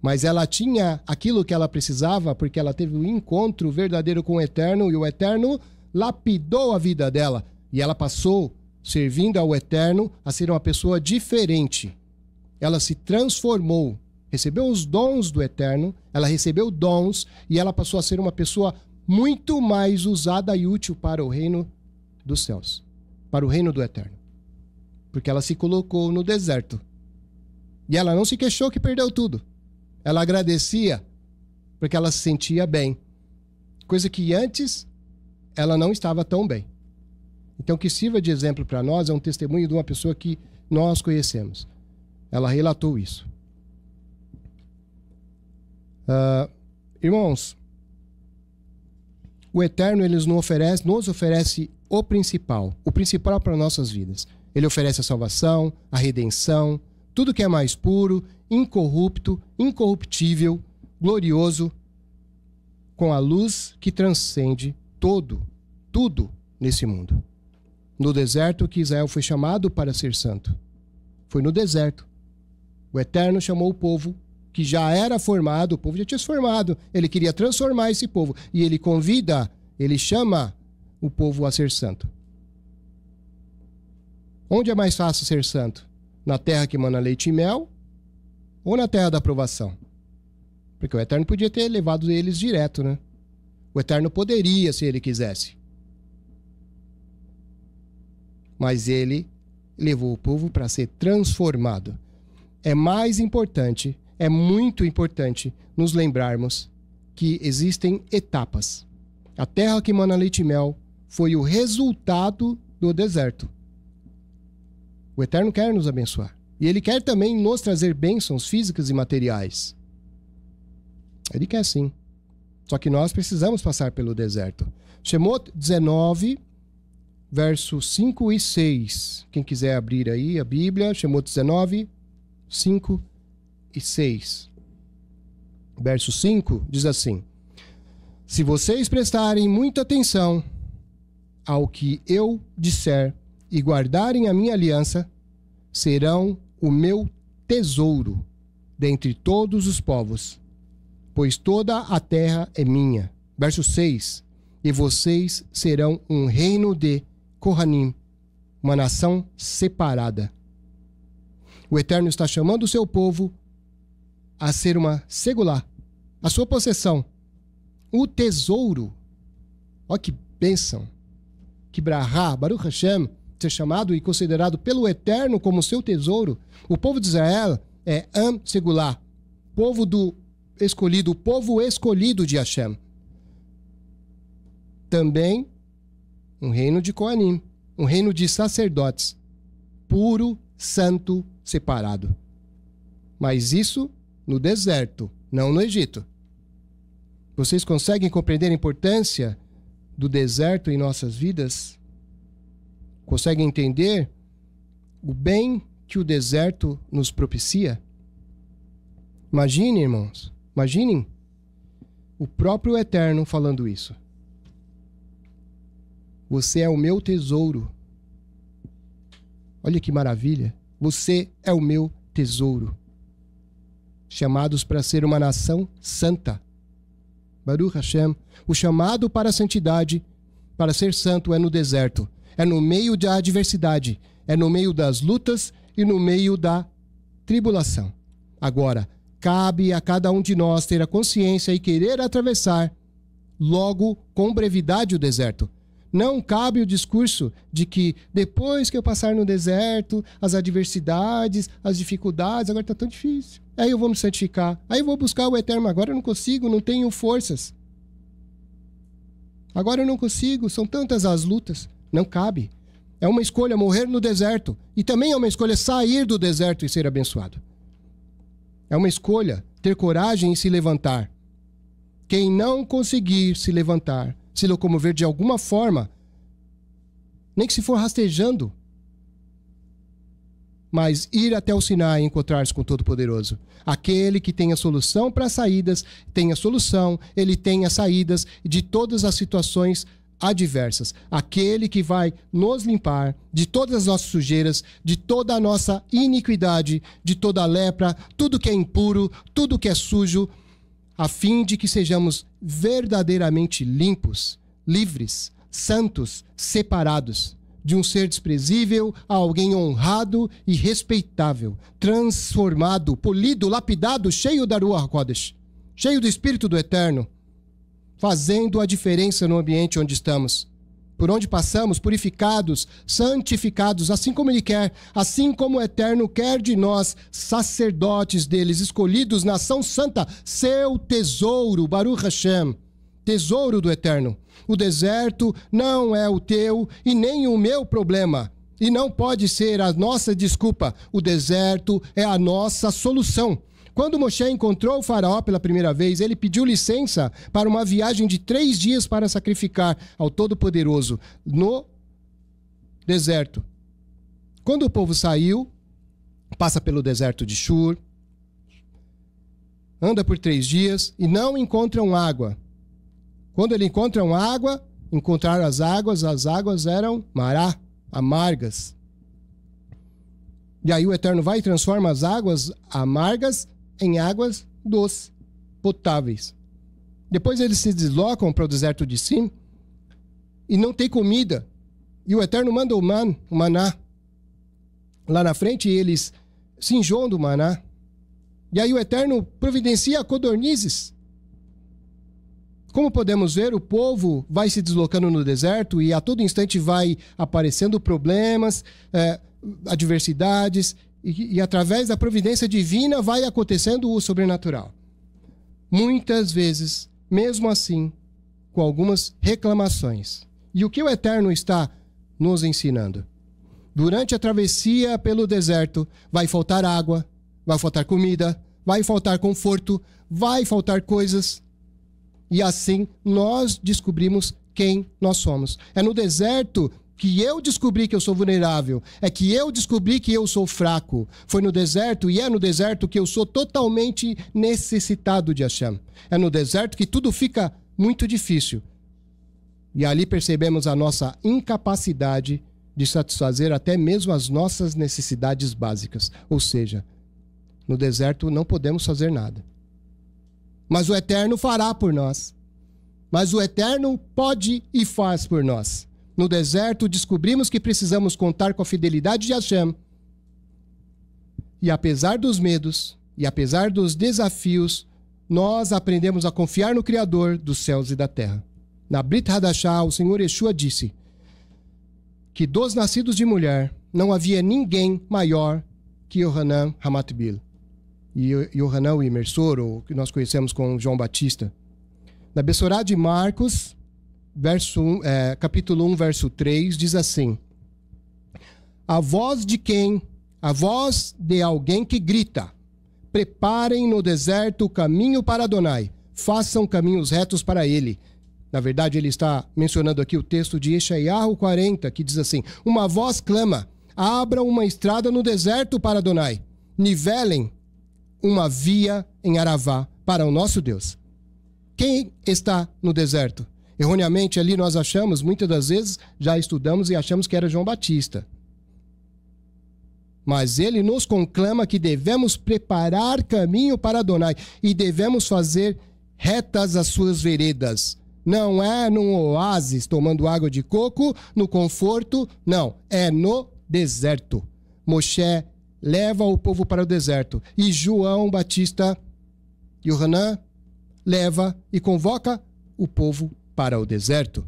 Speaker 1: Mas ela tinha aquilo que ela precisava porque ela teve um encontro verdadeiro com o Eterno e o Eterno lapidou a vida dela. E ela passou, servindo ao Eterno, a ser uma pessoa diferente. Ela se transformou, recebeu os dons do Eterno, ela recebeu dons e ela passou a ser uma pessoa muito mais usada e útil para o reino dos céus, para o reino do Eterno. Porque ela se colocou no deserto. E ela não se queixou que perdeu tudo. Ela agradecia porque ela se sentia bem. Coisa que antes ela não estava tão bem. Então, que sirva de exemplo para nós é um testemunho de uma pessoa que nós conhecemos. Ela relatou isso. Irmãos, o Eterno ele nos oferece o principal para nossas vidas. Ele oferece a salvação, a redenção, tudo que é mais puro, incorrupto, incorruptível, glorioso, com a luz que transcende tudo nesse mundo. No deserto que Israel foi chamado para ser santo. Foi no deserto. O Eterno chamou o povo que já era formado, o povo já tinha se formado. Ele queria transformar esse povo. E ele convida, ele chama o povo a ser santo. Onde é mais fácil ser santo? Na terra que mana leite e mel ou na terra da aprovação? Porque o Eterno podia ter levado eles direto, né? O Eterno poderia, se ele quisesse. Mas ele levou o povo para ser transformado. É mais importante, é muito importante nos lembrarmos que existem etapas. A terra que mana leite e mel foi o resultado do deserto. O Eterno quer nos abençoar. E Ele quer também nos trazer bênçãos físicas e materiais. Ele quer sim. Só que nós precisamos passar pelo deserto. Shemot 19, versos 5 e 6. Quem quiser abrir aí a Bíblia, Shemot 19, 5 e 6. Verso 5 diz assim: se vocês prestarem muita atenção ao que eu disser e guardarem a minha aliança, serão o meu tesouro dentre todos os povos, pois toda a terra é minha. Verso 6. E vocês serão um reino de Kohanim, uma nação separada. O Eterno está chamando o seu povo a ser uma segulá, a sua possessão, o tesouro. Olha que bênção, que brahá, Baruch Hashem, ser chamado e considerado pelo Eterno como seu tesouro. O povo de Israel é Am Segulá, povo do escolhido, o povo escolhido de Hashem. Também um reino de Kohanim, um reino de sacerdotes, puro, santo, separado. Mas isso no deserto, não no Egito. Vocês conseguem compreender a importância do deserto em nossas vidas? Conseguem entender o bem que o deserto nos propicia? Imaginem, irmãos, imaginem o próprio Eterno falando isso. Você é o meu tesouro. Olha que maravilha. Você é o meu tesouro. Chamados para ser uma nação santa. Baruch Hashem. O chamado para a santidade, para ser santo, é no deserto. É no meio da adversidade. É no meio das lutas e no meio da tribulação. Agora, cabe a cada um de nós ter a consciência e querer atravessar logo com brevidade o deserto. Não cabe o discurso de que depois que eu passar no deserto, as adversidades, as dificuldades, agora está tão difícil. Aí eu vou me santificar, aí eu vou buscar o Eterno, agora eu não consigo, não tenho forças. Agora eu não consigo, são tantas as lutas. Não cabe. É uma escolha morrer no deserto e também é uma escolha sair do deserto e ser abençoado. É uma escolha ter coragem e se levantar. Quem não conseguir se levantar, se locomover de alguma forma, nem que se for rastejando, mas ir até o Sinai e encontrar-se com o Todo-Poderoso. Aquele que tem a solução para as saídas, tem a solução, ele tem as saídas de todas as situações adversas. Aquele que vai nos limpar de todas as nossas sujeiras, de toda a nossa iniquidade, de toda a lepra, tudo que é impuro, tudo que é sujo, a fim de que sejamos verdadeiramente limpos, livres, santos, separados de um ser desprezível a alguém honrado e respeitável, transformado, polido, lapidado, cheio da Ruach HaKodesh, cheio do Espírito do Eterno, fazendo a diferença no ambiente onde estamos. Por onde passamos, purificados, santificados, assim como Ele quer, assim como o Eterno quer de nós, sacerdotes deles, escolhidos, nação santa, seu tesouro, Baruch Hashem, tesouro do Eterno. O deserto não é o teu e nem o meu problema, e não pode ser a nossa desculpa. O deserto é a nossa solução. Quando Moshe encontrou o faraó pela primeira vez, ele pediu licença para uma viagem de 3 dias para sacrificar ao Todo-Poderoso no deserto. Quando o povo saiu, passa pelo deserto de Shur, anda por 3 dias e não encontram água. Quando ele encontram água, encontraram as águas eram mará, amargas. E aí o Eterno vai e transforma as águas amargas em águas doces, potáveis. Depois eles se deslocam para o deserto de Sim e não tem comida. E o Eterno manda o maná. lá na frente eles se enjoam do maná. E aí o Eterno providencia codornizes. Como podemos ver, o povo vai se deslocando no deserto e a todo instante vai aparecendo problemas, adversidades, e através da providência divina vai acontecendo o sobrenatural. Muitas vezes, mesmo assim, com algumas reclamações. E o que o Eterno está nos ensinando? Durante a travessia pelo deserto, vai faltar água, vai faltar comida, vai faltar conforto, vai faltar coisas. E assim nós descobrimos quem nós somos. É no deserto que eu descobri que eu sou vulnerável. É que eu descobri que eu sou fraco. Foi no deserto e é no deserto que eu sou totalmente necessitado de Hashem. É no deserto que tudo fica muito difícil. E ali percebemos a nossa incapacidade de satisfazer até mesmo as nossas necessidades básicas. Ou seja, no deserto não podemos fazer nada. Mas o Eterno fará por nós. Mas o Eterno pode e faz por nós. No deserto, descobrimos que precisamos contar com a fidelidade de Hashem. E apesar dos medos, e apesar dos desafios, nós aprendemos a confiar no Criador dos céus e da terra. Na Brit Hadashah, o Senhor Yeshua disse que dos nascidos de mulher não havia ninguém maior que Yohanan Hamatbil. E Yohanan, o imersor, o que nós conhecemos como João Batista. Na Bessorá de Marcos, capítulo 1, verso 3, diz assim: a voz de quem? A voz de alguém que grita: preparem no deserto o caminho para Adonai, façam caminhos retos para ele. Na verdade, ele está mencionando aqui o texto de Yeshayahu 40, que diz assim: uma voz clama, abram uma estrada no deserto para Adonai, nivelem uma via em Aravá para o nosso Deus. Quem está no deserto? Erroneamente ali nós achamos, muitas das vezes já estudamos e achamos que era João Batista. Mas ele nos conclama que devemos preparar caminho para Adonai e devemos fazer retas as suas veredas. Não é num oásis tomando água de coco, no conforto, não, é no deserto. Moshe leva o povo para o deserto e João Batista, Yohanan, leva e convoca o povo para o deserto.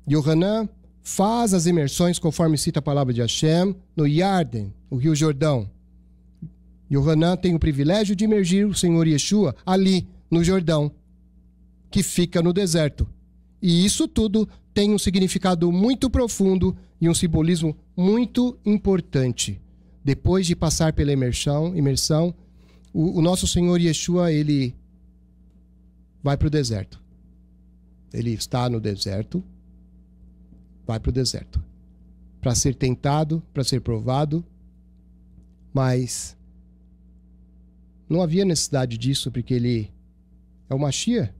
Speaker 1: Yohanan faz as imersões, conforme cita a palavra de Hashem, no Yarden, o Rio Jordão. Yohanan tem o privilégio de imergir o Senhor Yeshua ali, no Jordão, que fica no deserto. E isso tudo tem um significado muito profundo e um simbolismo muito importante. Depois de passar pela imersão, o nosso Senhor Yeshua, ele vai para o deserto. Ele está no deserto, vai para o deserto. Para ser tentado, para ser provado. Mas não havia necessidade disso, porque ele é o Mashiach.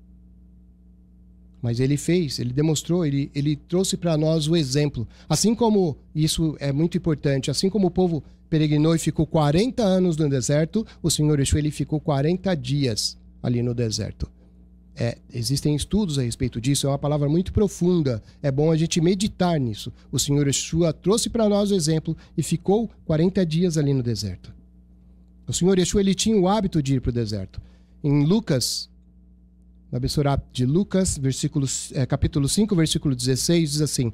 Speaker 1: Mas ele fez, ele demonstrou, ele trouxe para nós o exemplo. Assim como, isso é muito importante, assim como o povo peregrinou e ficou 40 anos no deserto, o Senhor Yeshua, ele ficou 40 dias ali no deserto. Existem estudos a respeito disso, é uma palavra muito profunda, é bom a gente meditar nisso. O Senhor Yeshua trouxe para nós o exemplo e ficou 40 dias ali no deserto. O Senhor Yeshua, ele tinha o hábito de ir para o deserto. Em Lucas, na Bessorá de Lucas, capítulo 5, versículo 16, diz assim: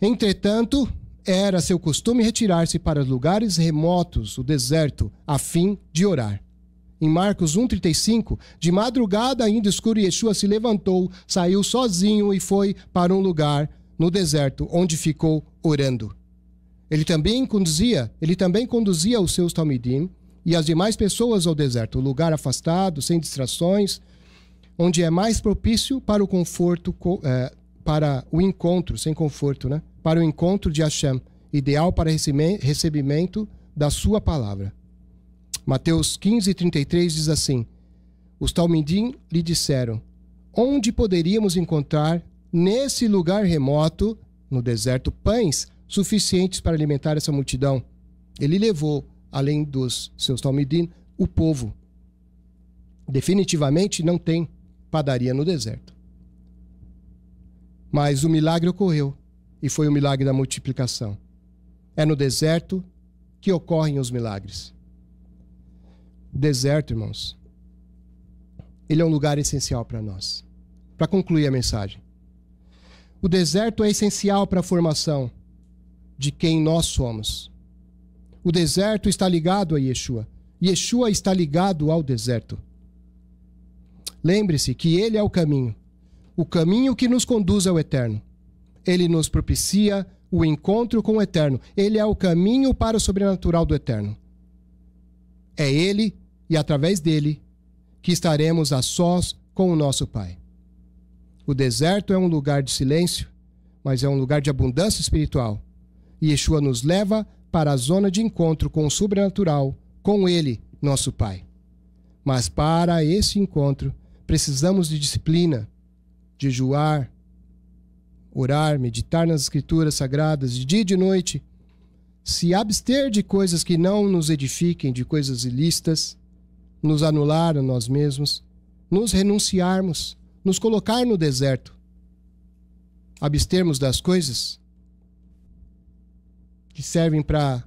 Speaker 1: entretanto, era seu costume retirar-se para lugares remotos, o deserto, a fim de orar. Em Marcos 1,35, de madrugada ainda escuro, Yeshua se levantou, saiu sozinho e foi para um lugar no deserto, onde ficou orando. Ele também conduzia os seus talmidim e as demais pessoas ao deserto, lugar afastado, sem distrações, onde é mais propício para o conforto, para o encontro, sem conforto, né? Para o encontro de Hashem, ideal para recebimento da sua palavra. Mateus 15:33 diz assim: os talmidim lhe disseram: onde poderíamos encontrar nesse lugar remoto, no deserto, pães suficientes para alimentar essa multidão? Ele levou, além dos seus talmidim, o povo. Definitivamente não tem padaria no deserto. Mas o milagre ocorreu, e foi o milagre da multiplicação. É no deserto que ocorrem os milagres. O deserto, irmãos, ele é um lugar essencial para nós. Para concluir a mensagem. O deserto é essencial para a formação de quem nós somos. O deserto está ligado a Yeshua. Yeshua está ligado ao deserto. Lembre-se que ele é o caminho que nos conduz ao eterno. Ele nos propicia o encontro com o eterno. Ele é o caminho para o sobrenatural do eterno. É ele e através dele que estaremos a sós com o nosso Pai. O deserto é um lugar de silêncio, mas é um lugar de abundância espiritual. E Yeshua nos leva para a zona de encontro com o sobrenatural, com ele, nosso Pai. Mas para esse encontro, precisamos de disciplina, de jejuar, orar, meditar nas escrituras sagradas de dia e de noite, se abster de coisas que não nos edifiquem, de coisas ilícitas, nos anular a nós mesmos, nos renunciarmos, nos colocar no deserto, abstermos das coisas que servem para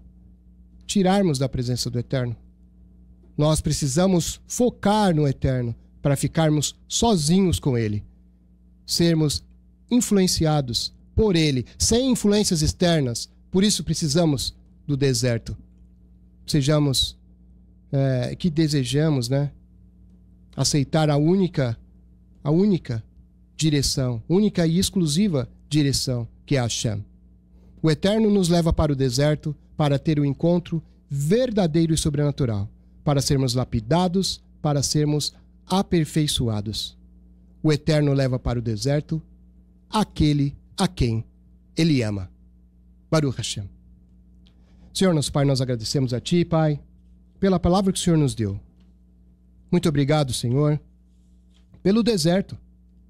Speaker 1: tirarmos da presença do Eterno. Nós precisamos focar no Eterno para ficarmos sozinhos com Ele, sermos influenciados por Ele, sem influências externas. Por isso precisamos do deserto. Sejamos que desejamos, aceitar a única direção, única e exclusiva direção, que é Hashem. O Eterno nos leva para o deserto para ter o encontro verdadeiro e sobrenatural, para sermos lapidados, para sermos aperfeiçoados. O Eterno leva para o deserto aquele a quem Ele ama. Baruch Hashem. Senhor, nosso Pai, nós agradecemos a Ti, Pai, pela palavra que o Senhor nos deu. Muito obrigado, Senhor, pelo deserto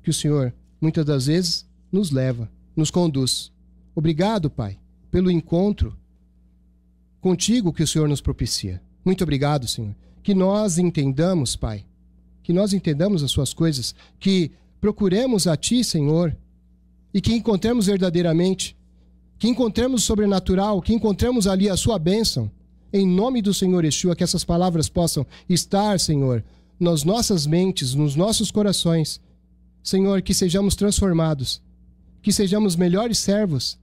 Speaker 1: que o Senhor, muitas das vezes, nos leva, nos conduz. Obrigado, Pai, pelo encontro contigo que o Senhor nos propicia. Muito obrigado, Senhor. Que nós entendamos, Pai, que nós entendamos as Suas coisas, que procuremos a Ti, Senhor, e que encontremos verdadeiramente, que encontremos o sobrenatural, que encontremos ali a Sua bênção. Em nome do Senhor Yeshua, que essas palavras possam estar, Senhor, nas nossas mentes, nos nossos corações. Senhor, que sejamos transformados, que sejamos melhores servos,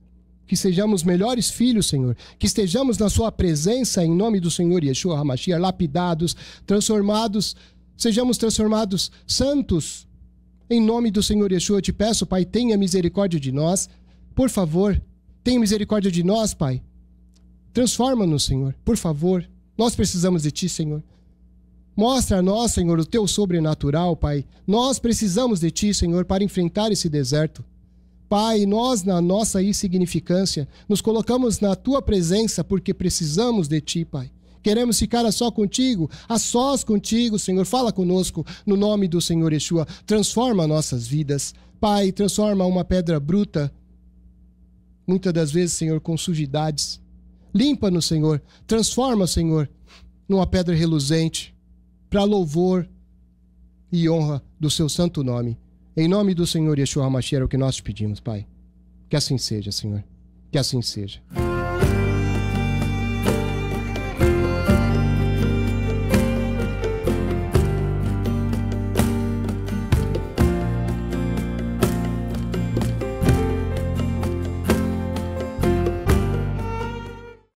Speaker 1: que sejamos melhores filhos, Senhor, que estejamos na Sua presença, em nome do Senhor Yeshua HaMashiach, lapidados, transformados, sejamos transformados santos. Em nome do Senhor Yeshua, eu te peço, Pai, tenha misericórdia de nós. Por favor, tenha misericórdia de nós, Pai. Transforma-nos, Senhor, por favor. Nós precisamos de Ti, Senhor. Mostra a nós, Senhor, o Teu sobrenatural, Pai. Nós precisamos de Ti, Senhor, para enfrentar esse deserto. Pai, nós, na nossa insignificância, nos colocamos na Tua presença porque precisamos de Ti, Pai. Queremos ficar a sós contigo, Senhor. Fala conosco no nome do Senhor Yeshua. Transforma nossas vidas. Pai, transforma uma pedra bruta, muitas das vezes, Senhor, com sujidades. Limpa-nos, Senhor. Transforma, Senhor, numa pedra reluzente, para louvor e honra do Seu santo nome. Em nome do Senhor Yeshua HaMashiach é o que nós te pedimos, Pai. Que assim seja, Senhor. Que assim seja.